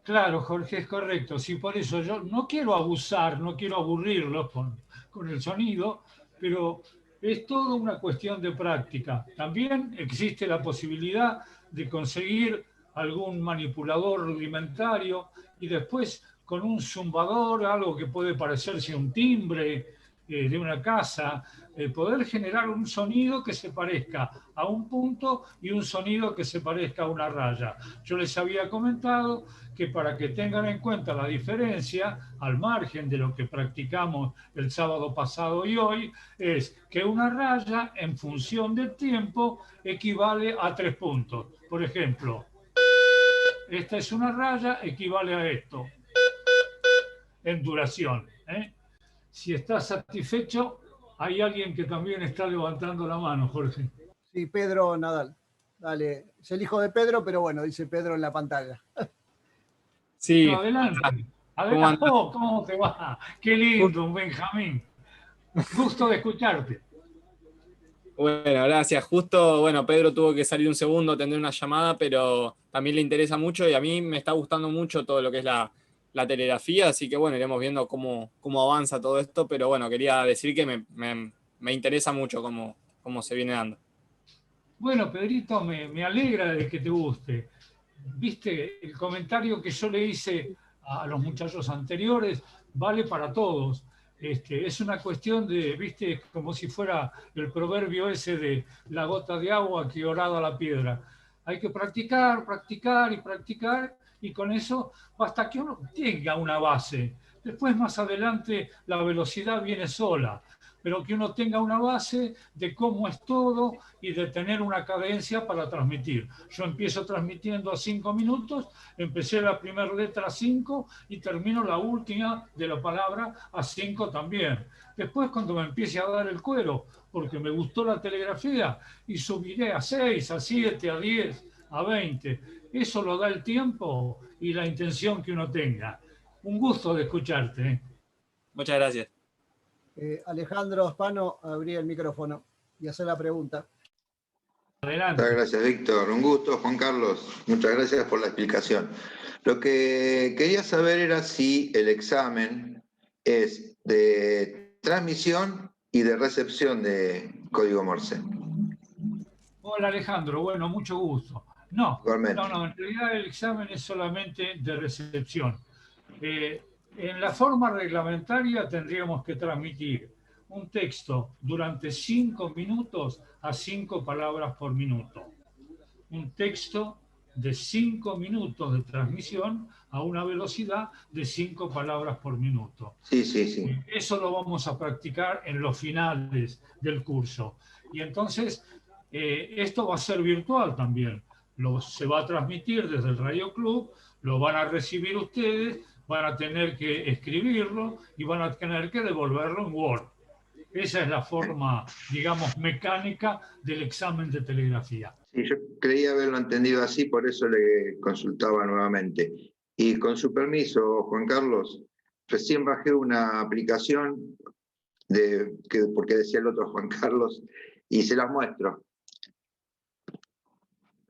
Claro, Jorge, es correcto. Sí, por eso yo no quiero abusar, no quiero aburrirlos con el sonido, pero es toda una cuestión de práctica. También existe la posibilidad de conseguir algún manipulador rudimentario y después con un zumbador, algo que puede parecerse un timbre de una casa, poder generar un sonido que se parezca a un punto y un sonido que se parezca a una raya. Yo les había comentado que para que tengan en cuenta la diferencia, al margen de lo que practicamos el sábado pasado y hoy, es que una raya en función del tiempo equivale a 3 puntos. Por ejemplo, esta es una raya, equivale a esto en duración. Si estás satisfecho, hay alguien que también está levantando la mano, Jorge. Sí, Pedro Nadal. Dale, es el hijo de Pedro, pero bueno, dice Pedro en la pantalla. Sí. No, adelante. Adelante. ¿Cómo te va? Qué lindo, Benjamín. Gusto de escucharte. Bueno, gracias. Justo, bueno, Pedro tuvo que salir un segundo a atender una llamada, pero también le interesa mucho y a mí me está gustando mucho todo lo que es la telegrafía, así que bueno, iremos viendo cómo avanza todo esto, pero bueno, quería decir que me interesa mucho cómo se viene dando. Bueno, Pedrito, me alegra de que te guste. Viste, el comentario que yo le hice a los muchachos anteriores vale para todos. Es una cuestión de, viste, como si fuera el proverbio ese de la gota de agua que horada la piedra. Hay que practicar, practicar y practicar, y con eso hasta que uno tenga una base. Después, más adelante, la velocidad viene sola, pero que uno tenga una base de cómo es todo y de tener una cadencia para transmitir. Yo empiezo transmitiendo a 5 minutos, empecé la primera letra a 5 y termino la última de la palabra a 5 también. Después, cuando me empiece a dar el cuero, porque me gustó la telegrafía, y subiré a 6, a 7, a 10, a 20. Eso lo da el tiempo y la intención que uno tenga. Un gusto de escucharte. Muchas gracias. Alejandro Spano, abrí el micrófono y hacer la pregunta. Adelante. Muchas gracias, Víctor. Un gusto, Juan Carlos. Muchas gracias por la explicación. Lo que quería saber era si el examen es de transmisión y de recepción de código Morse. Hola Alejandro, bueno, mucho gusto. No, Igualmente. no, en realidad el examen es solamente de recepción. En la forma reglamentaria tendríamos que transmitir un texto durante 5 minutos a 5 palabras por minuto. Un texto de 5 minutos de transmisión a una velocidad de 5 palabras por minuto. Sí, sí, sí. Eso lo vamos a practicar en los finales del curso. Y entonces, esto va a ser virtual también. Se va a transmitir desde el Radio Club, lo van a recibir ustedes, van a tener que escribirlo y van a tener que devolverlo en Word. Esa es la forma, digamos, mecánica del examen de telegrafía. Sí, yo creía haberlo entendido así, por eso le consultaba nuevamente. Y con su permiso, Juan Carlos, recién bajé una aplicación porque decía el otro Juan Carlos, y se las muestro.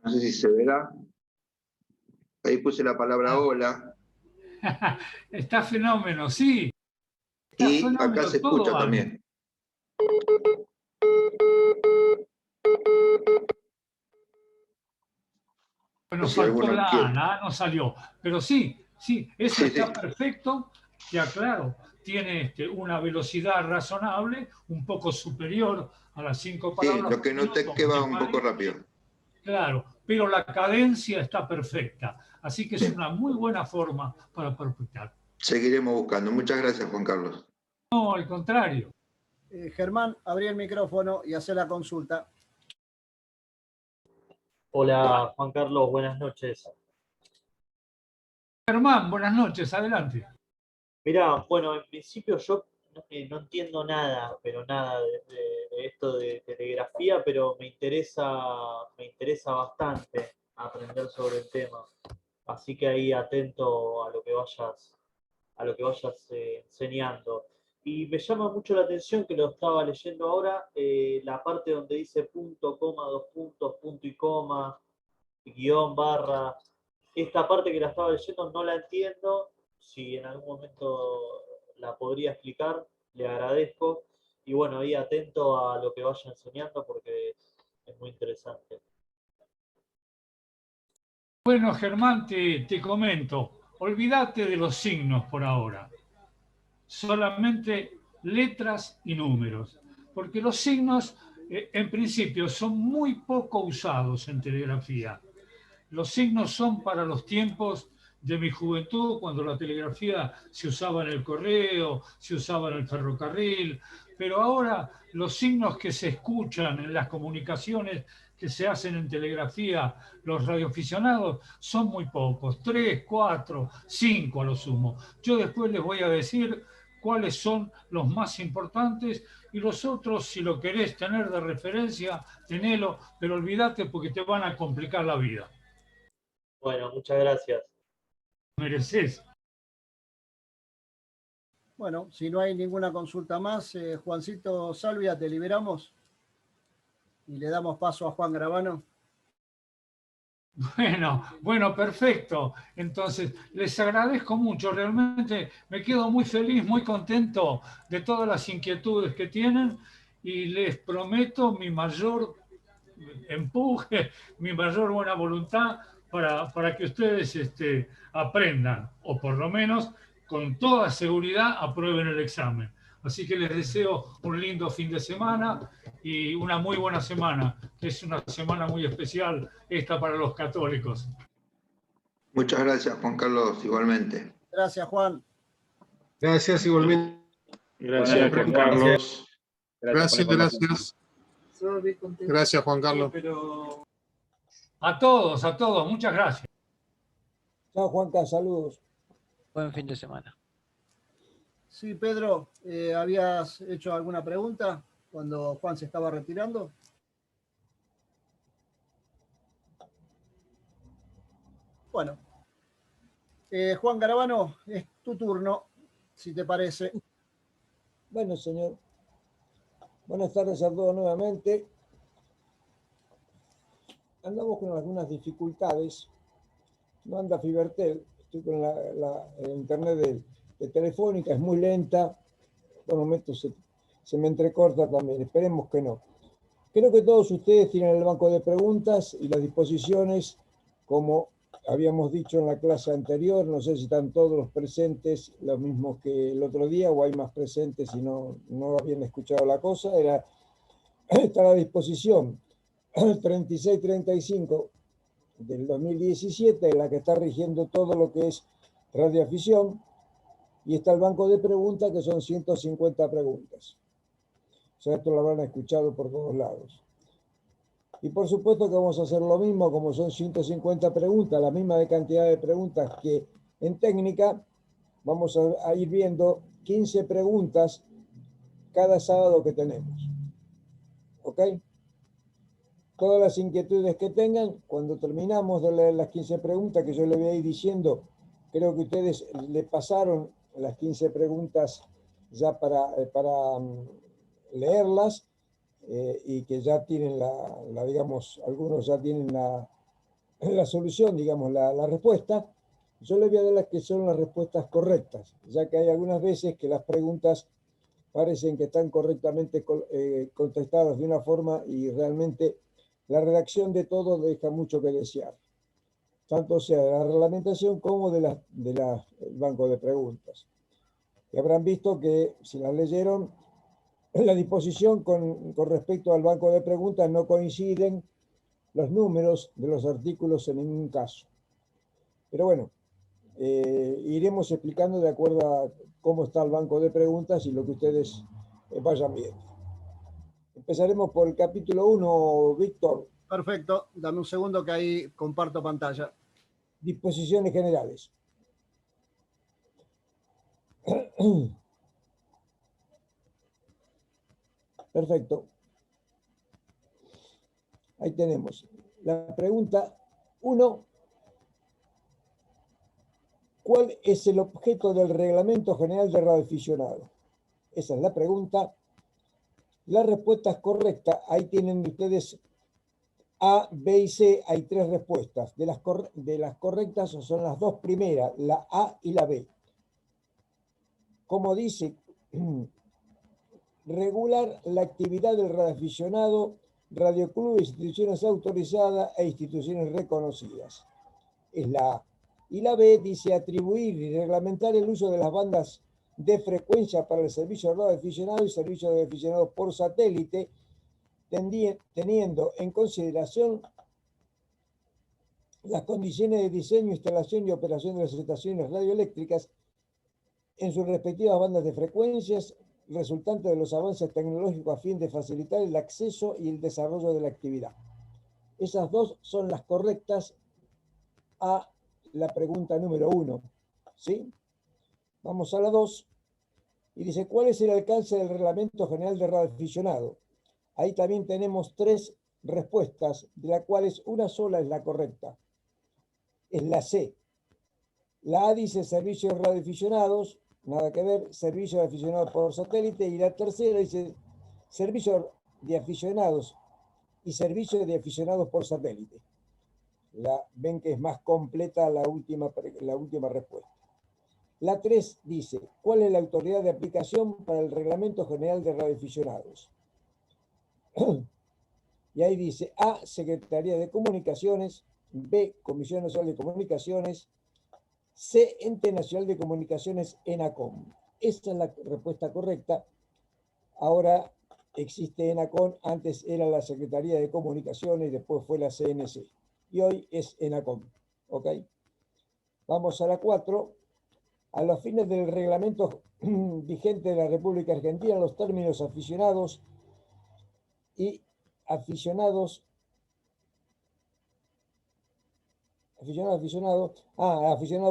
No sé si se verá. Ahí puse la palabra hola. Está fenómeno, sí. Está Y fenómeno, acá se todo escucha vale. también. Bueno, Si faltó alguno la quiere. A, la A no salió. Pero sí, eso Sí, está sí. perfecto. Ya claro, tiene una velocidad razonable, un poco superior a las 5 Sí, palabras lo que por noté minuto. es que va me un poco parece. rápido. Claro, pero la cadencia está perfecta. Así que es Bien. una muy buena forma para practicar. Seguiremos buscando. Muchas gracias, Juan Carlos. No, al contrario. Germán, abrí el micrófono y hace la consulta. Hola Juan Carlos, buenas noches. Germán, buenas noches, adelante. Mirá, bueno, en principio yo no entiendo nada, pero nada de esto de telegrafía, pero me interesa bastante aprender sobre el tema. Así que ahí atento a lo que vayas enseñando. Y me llama mucho la atención que lo estaba leyendo ahora, la parte donde dice punto, coma, dos puntos, punto y coma, guión, barra. Esta parte que la estaba leyendo no la entiendo. Si en algún momento la podría explicar, le agradezco. Y bueno, ahí atento a lo que vaya enseñando porque es muy interesante. Bueno, Germán, te comento. Olvídate de los signos por ahora. Solamente letras y números. Porque los signos, en principio, son muy poco usados en telegrafía. Los signos son para los tiempos de mi juventud, cuando la telegrafía se usaba en el correo, se usaba en el ferrocarril, pero ahora los signos que se escuchan en las comunicaciones que se hacen en telegrafía, los radioaficionados, son muy pocos, 3, 4, 5 a lo sumo. Yo después les voy a decir cuáles son los más importantes y los otros, si lo querés tener de referencia, tenelo, pero olvídate porque te van a complicar la vida. Bueno, muchas gracias. Mereces. Bueno, si no hay ninguna consulta más, Juancito Salvia, te liberamos y le damos paso a Juan Gravano. Bueno, perfecto. Entonces, les agradezco mucho. Realmente me quedo muy feliz, muy contento de todas las inquietudes que tienen y les prometo mi mayor empuje, mi mayor buena voluntad para que ustedes aprendan, o por lo menos con toda seguridad aprueben el examen. Así que les deseo un lindo fin de semana y una muy buena semana, que es una semana muy especial esta para los católicos. Muchas gracias, Juan Carlos, igualmente. Gracias, Juan. Gracias, igualmente. Gracias, Juan Carlos. Gracias. Gracias, Juan Carlos. A todos, muchas gracias. Chao, Juanca, saludos. Buen fin de semana. Sí, Pedro, ¿habías hecho alguna pregunta cuando Juan se estaba retirando? Bueno, Juan Gravano, es tu turno, si te parece. Bueno, señor. Buenas tardes a todos nuevamente. andamos con algunas dificultades. No anda Fibertel, estoy con el internet de Telefónica, es muy lenta. Por momentos se me entrecorta también, esperemos que no. Creo que todos ustedes tienen el banco de preguntas y las disposiciones, como habíamos dicho en la clase anterior. No sé si están todos los presentes, los mismos que el otro día, o hay más presentes y no habían escuchado la cosa. Está a la disposición 3635 del 2017, en la que está rigiendo todo lo que es radioafición, y está el banco de preguntas, que son 150 preguntas. O sea, esto lo habrán escuchado por todos lados. Y por supuesto que vamos a hacer lo mismo, como son 150 preguntas, la misma de cantidad de preguntas que en técnica. Vamos a ir viendo 15 preguntas cada sábado que tenemos. ¿Ok? Todas las inquietudes que tengan, cuando terminamos de leer las 15 preguntas que yo le voy a ir diciendo, creo que ustedes le pasaron las 15 preguntas ya para leerlas, y que ya tienen digamos, algunos ya tienen la solución, digamos, la respuesta. Yo le voy a dar las que son las respuestas correctas, ya que hay algunas veces que las preguntas parecen que están correctamente contestadas de una forma y realmente la redacción de todo deja mucho que desear, tanto sea de la reglamentación como del banco de preguntas. Y habrán visto que, si las leyeron, la disposición con respecto al banco de preguntas no coinciden los números de los artículos en ningún caso. Pero bueno, iremos explicando de acuerdo a cómo está el banco de preguntas y lo que ustedes vayan viendo. Empezaremos por el capítulo 1, Víctor. Perfecto, dame un segundo que ahí comparto pantalla. Disposiciones generales. Perfecto. Ahí tenemos la pregunta 1. ¿Cuál es el objeto del Reglamento General de Radioaficionado? Esa es la pregunta. La respuesta es correcta. Ahí tienen ustedes A, B y C. Hay 3 respuestas. De las correctas son las 2 primeras, la A y la B. Como dice, regular la actividad del radioaficionado, radioclubes, instituciones autorizadas e instituciones reconocidas. Es la A. Y la B dice atribuir y reglamentar el uso de las bandas de frecuencia para el servicio de radioaficionado y servicio de aficionados por satélite, teniendo en consideración las condiciones de diseño, instalación y operación de las estaciones radioeléctricas en sus respectivas bandas de frecuencias, resultante de los avances tecnológicos a fin de facilitar el acceso y el desarrollo de la actividad. Esas 2 son las correctas a la pregunta número 1. ¿Sí? Vamos a la 2. Y dice, ¿cuál es el alcance del Reglamento General de Radioaficionado? Ahí también tenemos 3 respuestas, de las cuales una sola es la correcta. Es la C. La A dice servicios radioaficionados, nada que ver, servicio de aficionados por satélite, y la tercera dice servicio de aficionados y servicio de aficionados por satélite. Ven que es más completa la última respuesta. La 3 dice, ¿cuál es la autoridad de aplicación para el Reglamento General de Radioaficionados? Y ahí dice A, Secretaría de Comunicaciones, B, Comisión Nacional de Comunicaciones, C, Ente Nacional de Comunicaciones, ENACOM. Esa es la respuesta correcta. Ahora existe ENACOM, antes era la Secretaría de Comunicaciones y después fue la CNC. Y hoy es ENACOM. ¿Ok? Vamos a la 4. A los fines del reglamento vigente de la República Argentina, los términos aficionados y aficionados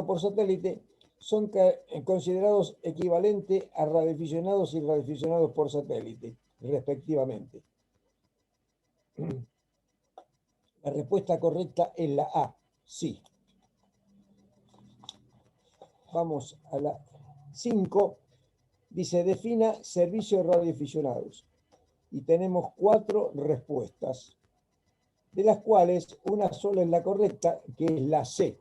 por satélite son considerados equivalentes a radioaficionados y radioaficionados por satélite, respectivamente. La respuesta correcta es la A, sí. Vamos a la 5. Dice, defina servicios radioaficionados. Y tenemos 4 respuestas. de las cuales una sola es la correcta, que es la C.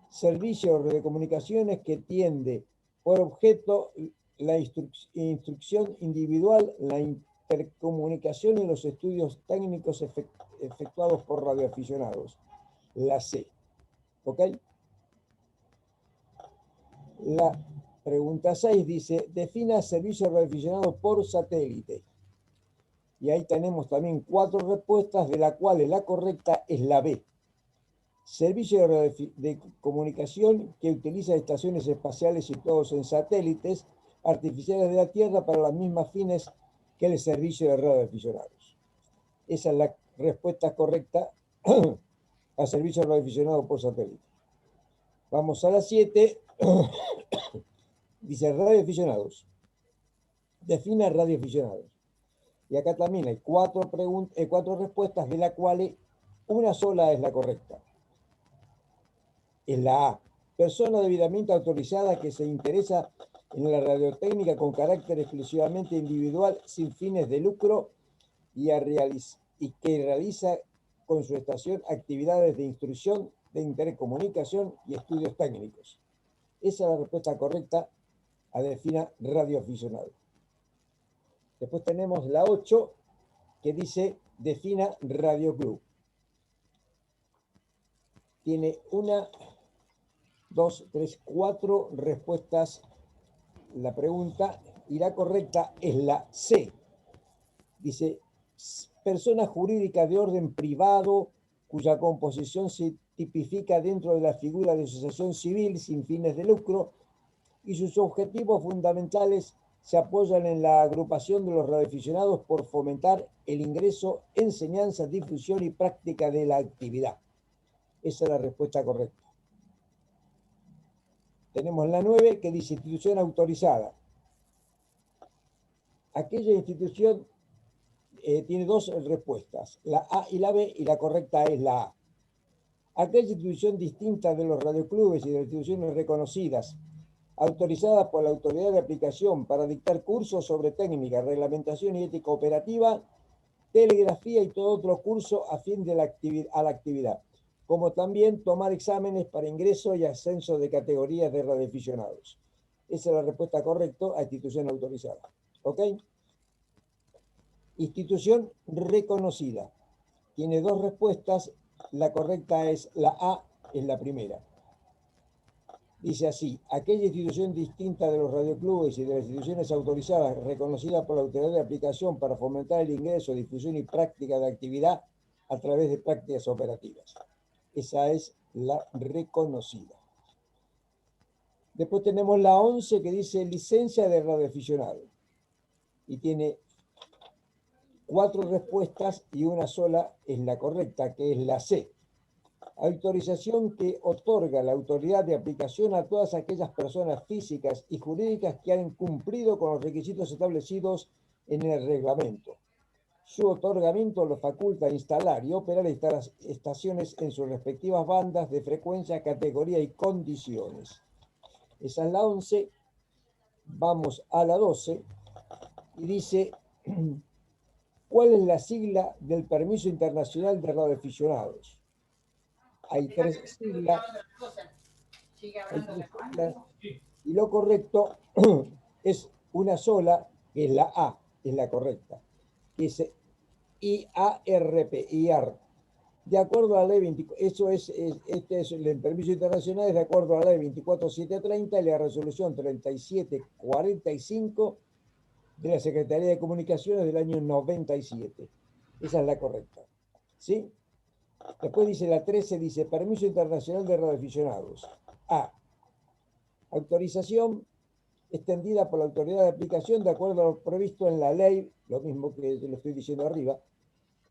Servicio de comunicaciones que tiende por objeto la instrucción individual, la intercomunicación y los estudios técnicos efectuados por radioaficionados. La C. ¿Ok? La pregunta 6 dice, defina servicio radioaficionado por satélite. Y ahí tenemos también 4 respuestas, de las cuales la correcta es la B. Servicio de comunicación que utiliza estaciones espaciales situados en satélites artificiales de la Tierra para las mismas fines que el servicio de radioaficionados. Esa es la respuesta correcta a servicio radioaficionado por satélite. Vamos a la 7. Dice radioaficionados. Defina radioaficionados. Y acá también hay 4 respuestas, de las cuales una sola es la correcta. Es la A. Persona debidamente autorizada que se interesa en la radiotécnica con carácter exclusivamente individual, sin fines de lucro, y que realiza con su estación actividades de instrucción, de intercomunicación y estudios técnicos. Esa es la respuesta correcta a defina radioaficionado. Después tenemos la 8, que dice defina radioclub. Tiene 1, 2, 3, 4 respuestas la pregunta, y la correcta es la C. Dice, persona jurídica de orden privado cuya composición se tipifica dentro de la figura de asociación civil sin fines de lucro y sus objetivos fundamentales se apoyan en la agrupación de los radioaficionados por fomentar el ingreso, enseñanza, difusión y práctica de la actividad. Esa es la respuesta correcta. Tenemos la 9, que dice institución autorizada. Aquella institución tiene 2 respuestas, la A y la B, y la correcta es la A. Aquella institución distinta de los radioclubes y de las instituciones reconocidas, autorizada por la autoridad de aplicación para dictar cursos sobre técnica, reglamentación y ética operativa, telegrafía y todo otro curso a fin de la actividad, como también tomar exámenes para ingreso y ascenso de categorías de radioaficionados. Esa es la respuesta correcta a institución autorizada. ¿Ok? Institución reconocida. Tiene 2 respuestas. La correcta es la A, es la primera. Dice así, aquella institución distinta de los radioclubes y de las instituciones autorizadas reconocidas por la autoridad de aplicación para fomentar el ingreso, difusión y práctica de actividad a través de prácticas operativas. Esa es la reconocida. Después tenemos la 11, que dice licencia de radioaficionado. Y tiene 4 respuestas y una sola es la correcta, que es la C. Autorización que otorga la autoridad de aplicación a todas aquellas personas físicas y jurídicas que han cumplido con los requisitos establecidos en el reglamento. Su otorgamiento lo faculta instalar y operar estaciones en sus respectivas bandas de frecuencia, categoría y condiciones. Esa es la 11. Vamos a la 12 y dice, ¿cuál es la sigla del permiso internacional de radioaficionados? Hay 3 siglas, y lo correcto es una sola, que es la A, es la correcta, que es IARP, IAR. De acuerdo a la ley 24, este es el permiso internacional, es de acuerdo a la ley 24730 y la resolución 3745 de la Secretaría de Comunicaciones del año 97. Esa es la correcta. ¿Sí? Después dice la 13, dice permiso internacional de radioaficionados. A. Autorización extendida por la autoridad de aplicación de acuerdo a lo previsto en la ley, lo mismo que lo estoy diciendo arriba,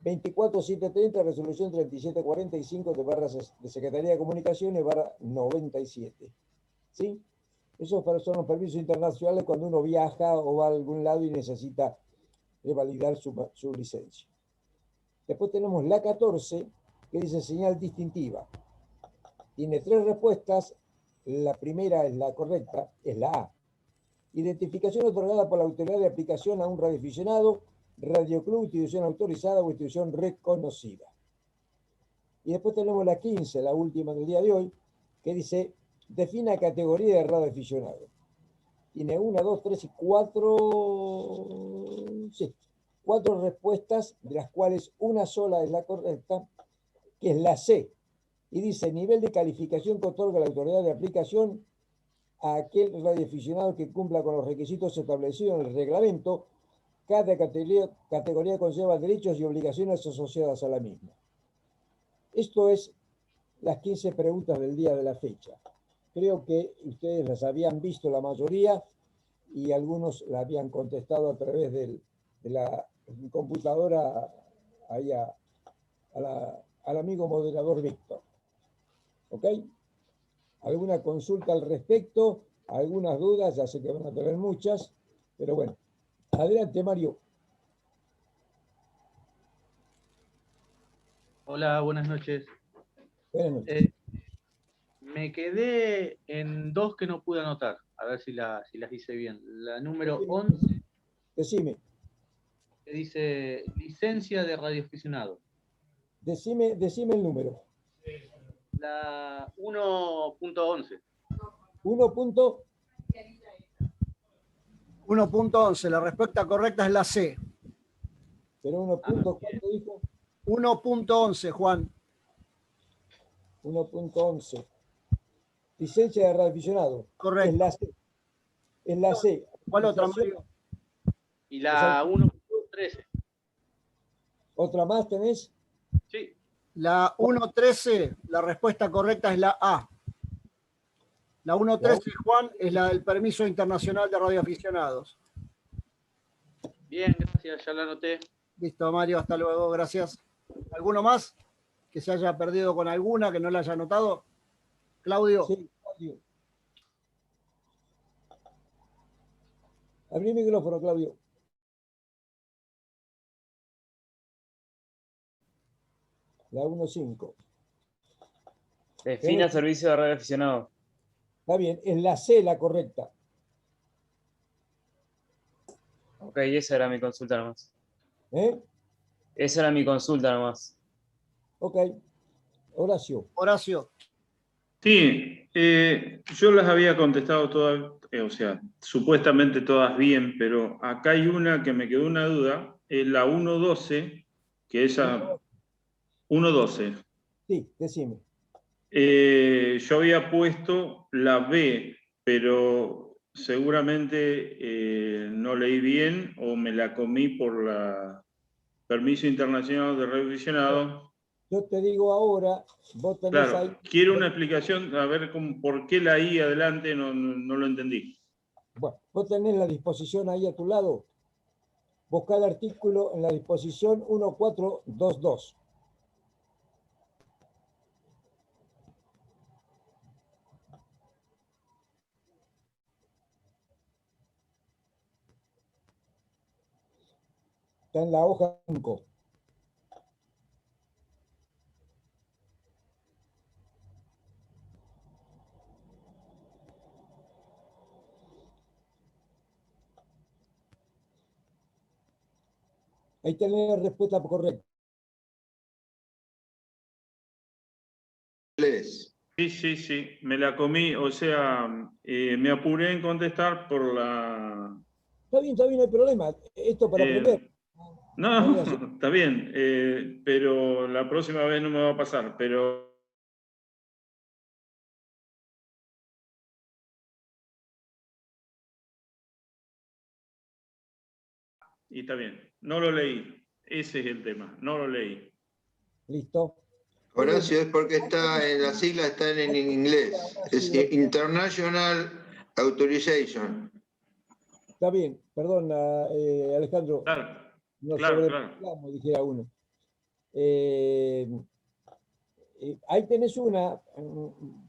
24730, resolución 3745 de Secretaría de Comunicaciones /97. ¿Sí? Esos son los permisos internacionales cuando uno viaja o va a algún lado y necesita revalidar su licencia. Después tenemos la 14, que dice señal distintiva. Tiene 3 respuestas. La primera es la correcta, es la A. Identificación otorgada por la autoridad de aplicación a un radioaficionado radioclub, institución autorizada o institución reconocida. Y después tenemos la 15, la última del día de hoy, que dice, defina categoría de radioaficionado. Tiene 1, 2, 3 y 4, sí, 4 respuestas, de las cuales una sola es la correcta, que es la C. Y dice, nivel de calificación que otorga la autoridad de aplicación a aquel radioaficionado que cumpla con los requisitos establecidos en el reglamento. Cada categoría conlleva derechos y obligaciones asociadas a la misma. Esto es las 15 preguntas del día de la fecha. Creo que ustedes las habían visto la mayoría y algunos la habían contestado a través de la computadora ahí al amigo moderador Víctor. ¿Ok? ¿Alguna consulta al respecto? ¿Algunas dudas? Ya sé que van a tener muchas, pero bueno. Adelante, Mario. Hola, buenas noches. Buenas noches. Me quedé en 2 que no pude anotar, a ver si las hice bien. La número 11. Decime. Que dice licencia de radioaficionado. Decime el número. La 1.11. 1.11, la respuesta correcta es la C. Pero 1.4 dijo. 1.11, Juan. 1.11. Licencia de radioaficionado. Correcto. Es la C. Es la C. ¿Cuál otra, Mario? Y la 1.13. ¿Otra más tenés? Sí. La 1.13, la respuesta correcta es la A. La 1.13, Juan, es la del permiso internacional de radioaficionados. Bien, gracias, ya la anoté. Listo, Mario, hasta luego, gracias. ¿Alguno más que se haya perdido con alguna, que no la haya anotado? Claudio. Sí, Claudio. Abrí el micrófono, Claudio. La 1.5. Defina servicio de radioaficionado. Está bien, es la C la correcta. Ok, esa era mi consulta nomás. ¿Eh? Esa era mi consulta nomás. Ok. Horacio. Horacio. Sí, yo las había contestado todas, o sea, supuestamente todas bien, pero acá hay una que me quedó una duda, es la 1.12, que esa 1.12. Sí, decime. Yo había puesto la B, pero seguramente no leí bien o me la comí por la permiso internacional de radioaficionado. Yo te digo ahora, vos tenés ahí. Claro, quiero una explicación, a ver por qué la I adelante no lo entendí. Bueno, vos tenés la disposición ahí a tu lado. Buscá el artículo en la disposición 1422. Está en la hoja 5. Ahí tenés la respuesta correcta. Sí, me la comí, o sea, me apuré en contestar por la... Está bien, no hay problema. Esto para aprender. No, está bien, pero la próxima vez no me va a pasar, pero... Y está bien, no lo leí, ese es el tema, no lo leí. Listo. Horacio, es porque las siglas están en inglés. Es International Authorization. Está bien, perdón, Alejandro. Claro. Dijera uno. Ahí tenés una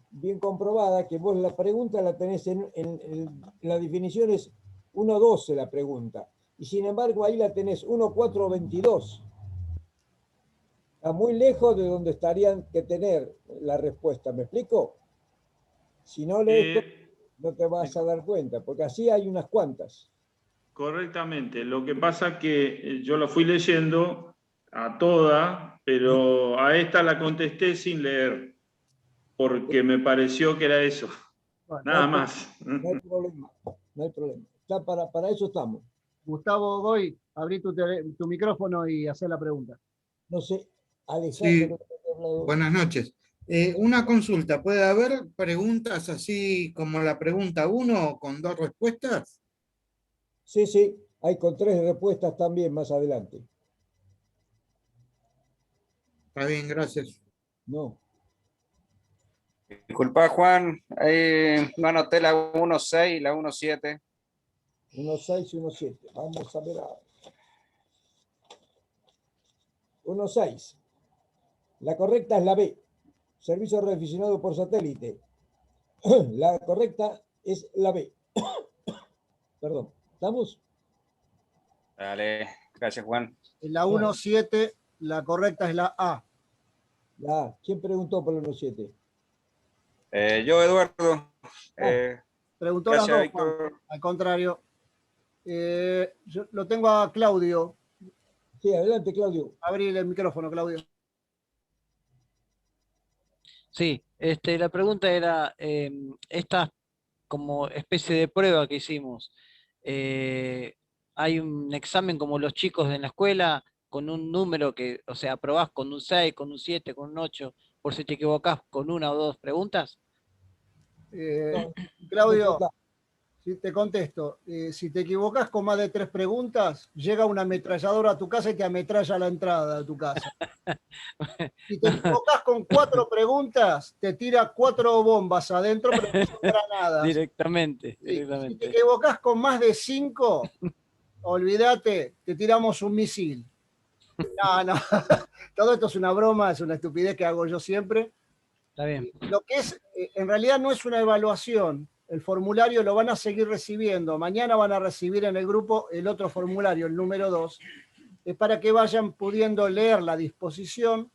bien comprobada, que vos la pregunta la tenés en la definición es 1.12 la pregunta. Y sin embargo ahí la tenés 1.422. Está muy lejos de donde estarían que tener la respuesta. ¿Me explico? Si no lees, no te vas a dar cuenta, porque así hay unas cuantas. correctamente. Lo que pasa que yo la fui leyendo a toda, pero a esta la contesté sin leer, porque me pareció que era eso. Bueno, Nada más. No hay problema, no hay problema. Está para eso estamos. Gustavo Goy, abrí tu micrófono y hacer la pregunta. No sé, Alejandro. Sí, creo que ha hablado. buenas noches. Una consulta, ¿puede haber preguntas así como la pregunta 1 con 2 respuestas? Sí, sí, hay con 3 respuestas también más adelante. Está bien, gracias. No. Disculpa, Juan, no anoté la 1.6 y la 1.7. 1.6 y 1.7. Vamos a ver ahora. 1.6. La correcta es la B. Servicio reaficionado por satélite. La correcta es la B. Perdón. ¿Estamos? Dale, gracias, Juan. En la 1.7, la correcta es la A. La A. ¿Quién preguntó por la 1.7? Yo, Eduardo. Preguntó las gracias, dos, Víctor. Juan. Al contrario. Yo lo tengo a Claudio. Sí, adelante, Claudio. Abrí el micrófono, Claudio. Sí, la pregunta era, esta como especie de prueba que hicimos, hay un examen como los chicos en la escuela con un número que, o sea, aprobás con un 6, con un 7, con un 8, por si te equivocás con una o dos preguntas. Claudio, si te contesto, si te equivocas con más de 3 preguntas, llega una ametralladora a tu casa y te ametralla la entrada de tu casa. Si te equivocas con 4 preguntas, te tira 4 bombas adentro, pero no son granadas. Directamente, Si directamente. te equivocas con más de 5, olvídate, te tiramos un misil. No, todo esto es una broma, es una estupidez que hago yo siempre. Está bien. Lo que es, en realidad no es una evaluación. El formulario lo van a seguir recibiendo. Mañana van a recibir en el grupo el otro formulario, el número 2. Es para que vayan pudiendo leer la disposición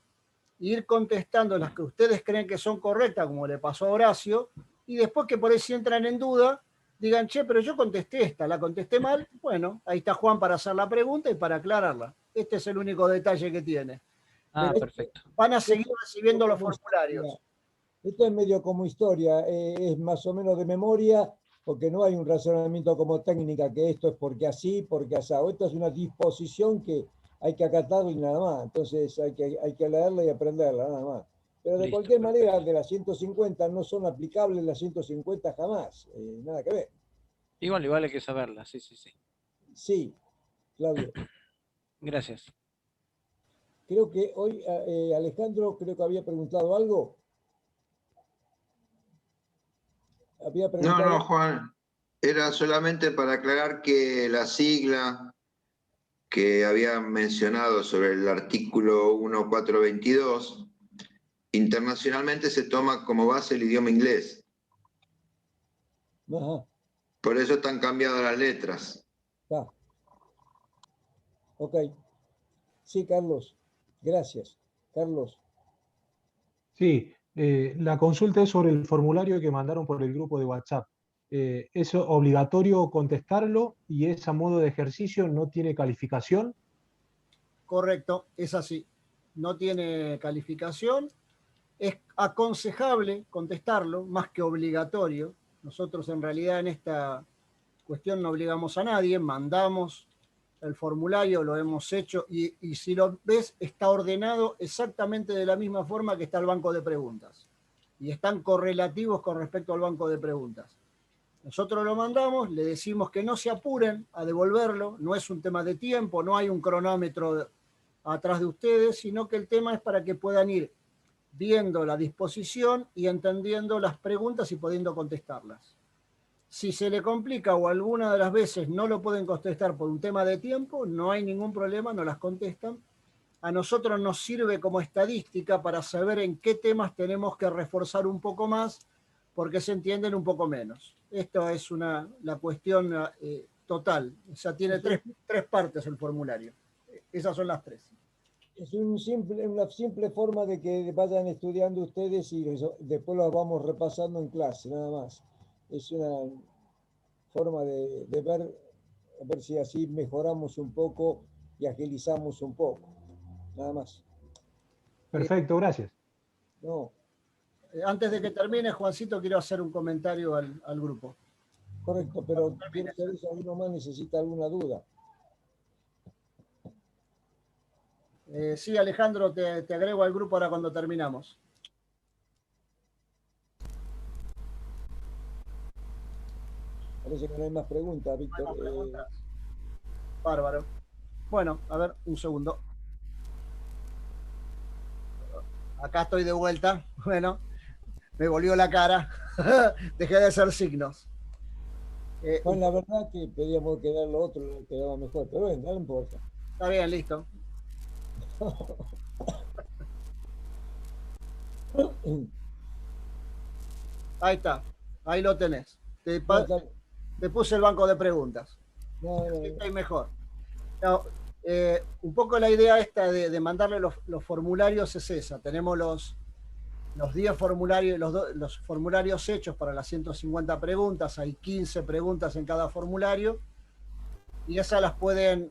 e ir contestando las que ustedes creen que son correctas, como le pasó a Horacio, y después que por ahí si entran en duda, digan, che, pero yo contesté esta, la contesté mal. Bueno, ahí está Juan para hacer la pregunta y para aclararla. Este es el único detalle que tiene. Perfecto. Van a seguir recibiendo los formularios. Esto es medio como historia, es más o menos de memoria, porque no hay un razonamiento como técnica, que esto es porque así, porque asado. Esto es una disposición que hay que acatarla y nada más. Entonces hay que leerla y aprenderla, nada más. Pero de cualquier manera, de las 150 no son aplicables las 150 jamás. Nada que ver. Igual hay que saberla, sí. Sí, Claudio. Gracias. Creo que hoy Alejandro creo que había preguntado algo. No, Juan, era solamente para aclarar que la sigla que había mencionado sobre el artículo 1422, internacionalmente se toma como base el idioma inglés. Ajá. Por eso están cambiadas las letras. Está. Ok. Sí, Carlos. Gracias. Carlos. Sí, la consulta es sobre el formulario que mandaron por el grupo de WhatsApp. ¿Es obligatorio contestarlo y es a modo de ejercicio, no tiene calificación? Correcto, es así. No tiene calificación. Es aconsejable contestarlo, más que obligatorio. Nosotros en realidad en esta cuestión no obligamos a nadie, mandamos el formulario, lo hemos hecho y si lo ves está ordenado exactamente de la misma forma que está el banco de preguntas y están correlativos con respecto al banco de preguntas. Nosotros lo mandamos, le decimos que no se apuren a devolverlo, no es un tema de tiempo, no hay un cronómetro atrás de ustedes, sino que el tema es para que puedan ir viendo la disposición y entendiendo las preguntas y pudiendo contestarlas. Si se le complica o alguna de las veces no lo pueden contestar por un tema de tiempo, no hay ningún problema, no las contestan. A nosotros nos sirve como estadística para saber en qué temas tenemos que reforzar un poco más porque se entienden un poco menos. Esto es la cuestión total. O sea, tiene tres partes el formulario. Esas son las 3. Es una simple forma de que vayan estudiando ustedes y después los vamos repasando en clase, nada más. Es una forma de ver a ver si así mejoramos un poco y agilizamos un poco. Nada más. Perfecto, gracias. No, Antes de que termine, Juancito, quiero hacer un comentario al grupo. correcto, pero quiero saber si alguno más necesita alguna duda. Sí, Alejandro, te agrego al grupo ahora cuando terminamos. Parece que no hay más preguntas, Víctor. Bárbaro. Bueno, a ver, un segundo. Acá estoy de vuelta. Bueno, me volvió la cara. Dejé de hacer signos. Bueno, la verdad que pedíamos quedar lo otro, quedaba mejor, pero bueno, no importa. Está bien, listo. Ahí está, ahí lo tenés. Te puse el banco de preguntas. Está ahí mejor. No, un poco la idea esta de mandarle los formularios es esa. Tenemos los 10 formularios, los formularios hechos para las 150 preguntas. Hay 15 preguntas en cada formulario. Y esas las pueden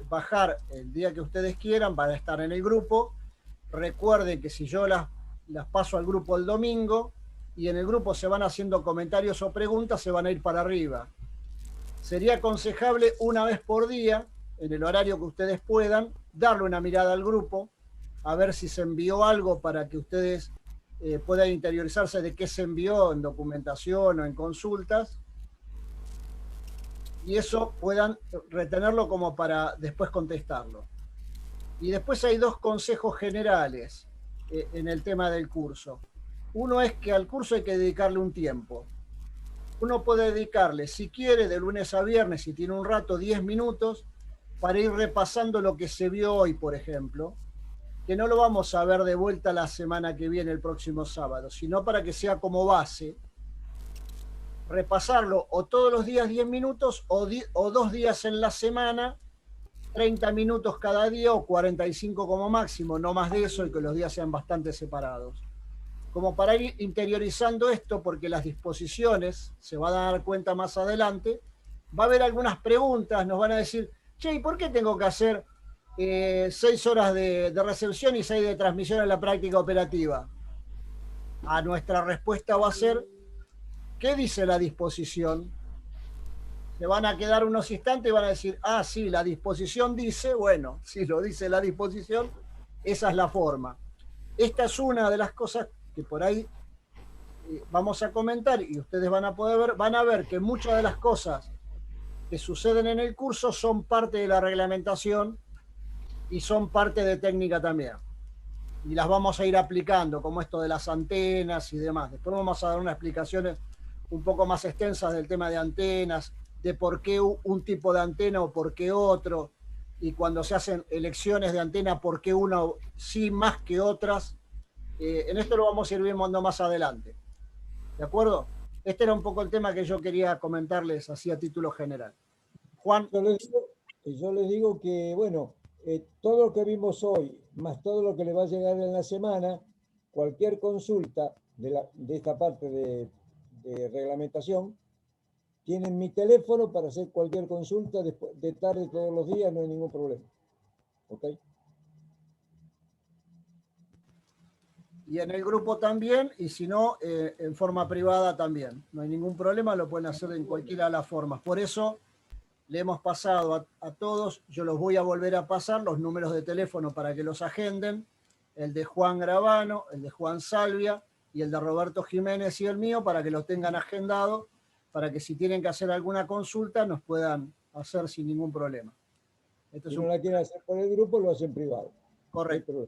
bajar el día que ustedes quieran, van a estar en el grupo. Recuerden que si yo las paso al grupo el domingo y en el grupo se van haciendo comentarios o preguntas, se van a ir para arriba. Sería aconsejable una vez por día, en el horario que ustedes puedan, darle una mirada al grupo, a ver si se envió algo para que ustedes puedan interiorizarse de qué se envió en documentación o en consultas, y eso puedan retenerlo como para después contestarlo. Y después hay dos consejos generales en el tema del curso. Uno es que al curso hay que dedicarle un tiempo. Uno puede dedicarle, si quiere, de lunes a viernes, si tiene un rato, 10 minutos, para ir repasando lo que se vio hoy, por ejemplo, que no lo vamos a ver de vuelta la semana que viene, el próximo sábado, sino para que sea como base, repasarlo o todos los días 10 minutos o 2 días en la semana, 30 minutos cada día o 45 como máximo, no más de eso, y que los días sean bastante separados. Como para ir interiorizando esto, porque las disposiciones, se van a dar cuenta más adelante, va a haber algunas preguntas, nos van a decir, che, ¿y por qué tengo que hacer 6 horas de recepción y 6 de transmisión en la práctica operativa? A nuestra respuesta va a ser, ¿qué dice la disposición? Se van a quedar unos instantes y van a decir, ah, sí, la disposición dice, bueno, si lo dice la disposición, esa es la forma. Esta es una de las cosas que por ahí vamos a comentar y ustedes van a poder ver, van a ver que muchas de las cosas que suceden en el curso son parte de la reglamentación y son parte de técnica también. Y las vamos a ir aplicando, como esto de las antenas y demás. Después vamos a dar unas explicaciones un poco más extensas del tema de antenas, de por qué un tipo de antena o por qué otro, y cuando se hacen elecciones de antena, por qué una sí más que otras. En esto lo vamos a ir viendo más adelante. ¿De acuerdo? Este era un poco el tema que yo quería comentarles así a título general. Juan. Yo les digo que, bueno, todo lo que vimos hoy, más todo lo que le va a llegar en la semana, cualquier consulta de esta parte de reglamentación, tienen mi teléfono para hacer cualquier consulta de tarde todos los días, no hay ningún problema. ¿Ok? Y en el grupo también, y si no, en forma privada también. No hay ningún problema, lo pueden hacer en cualquiera de las formas. Por eso le hemos pasado a todos, yo los voy a volver a pasar, los números de teléfono para que los agenden, el de Juan Gravano, el de Juan Salvia y el de Roberto Jiménez y el mío, para que los tengan agendados, para que si tienen que hacer alguna consulta nos puedan hacer sin ningún problema. Si no la quieren hacer por el grupo, lo hacen privado. Correcto.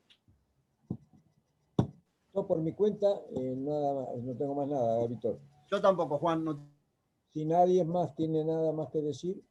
Yo por mi cuenta, nada más, no tengo más nada, Víctor. Yo tampoco, Juan. No. Si nadie más tiene nada más que decir.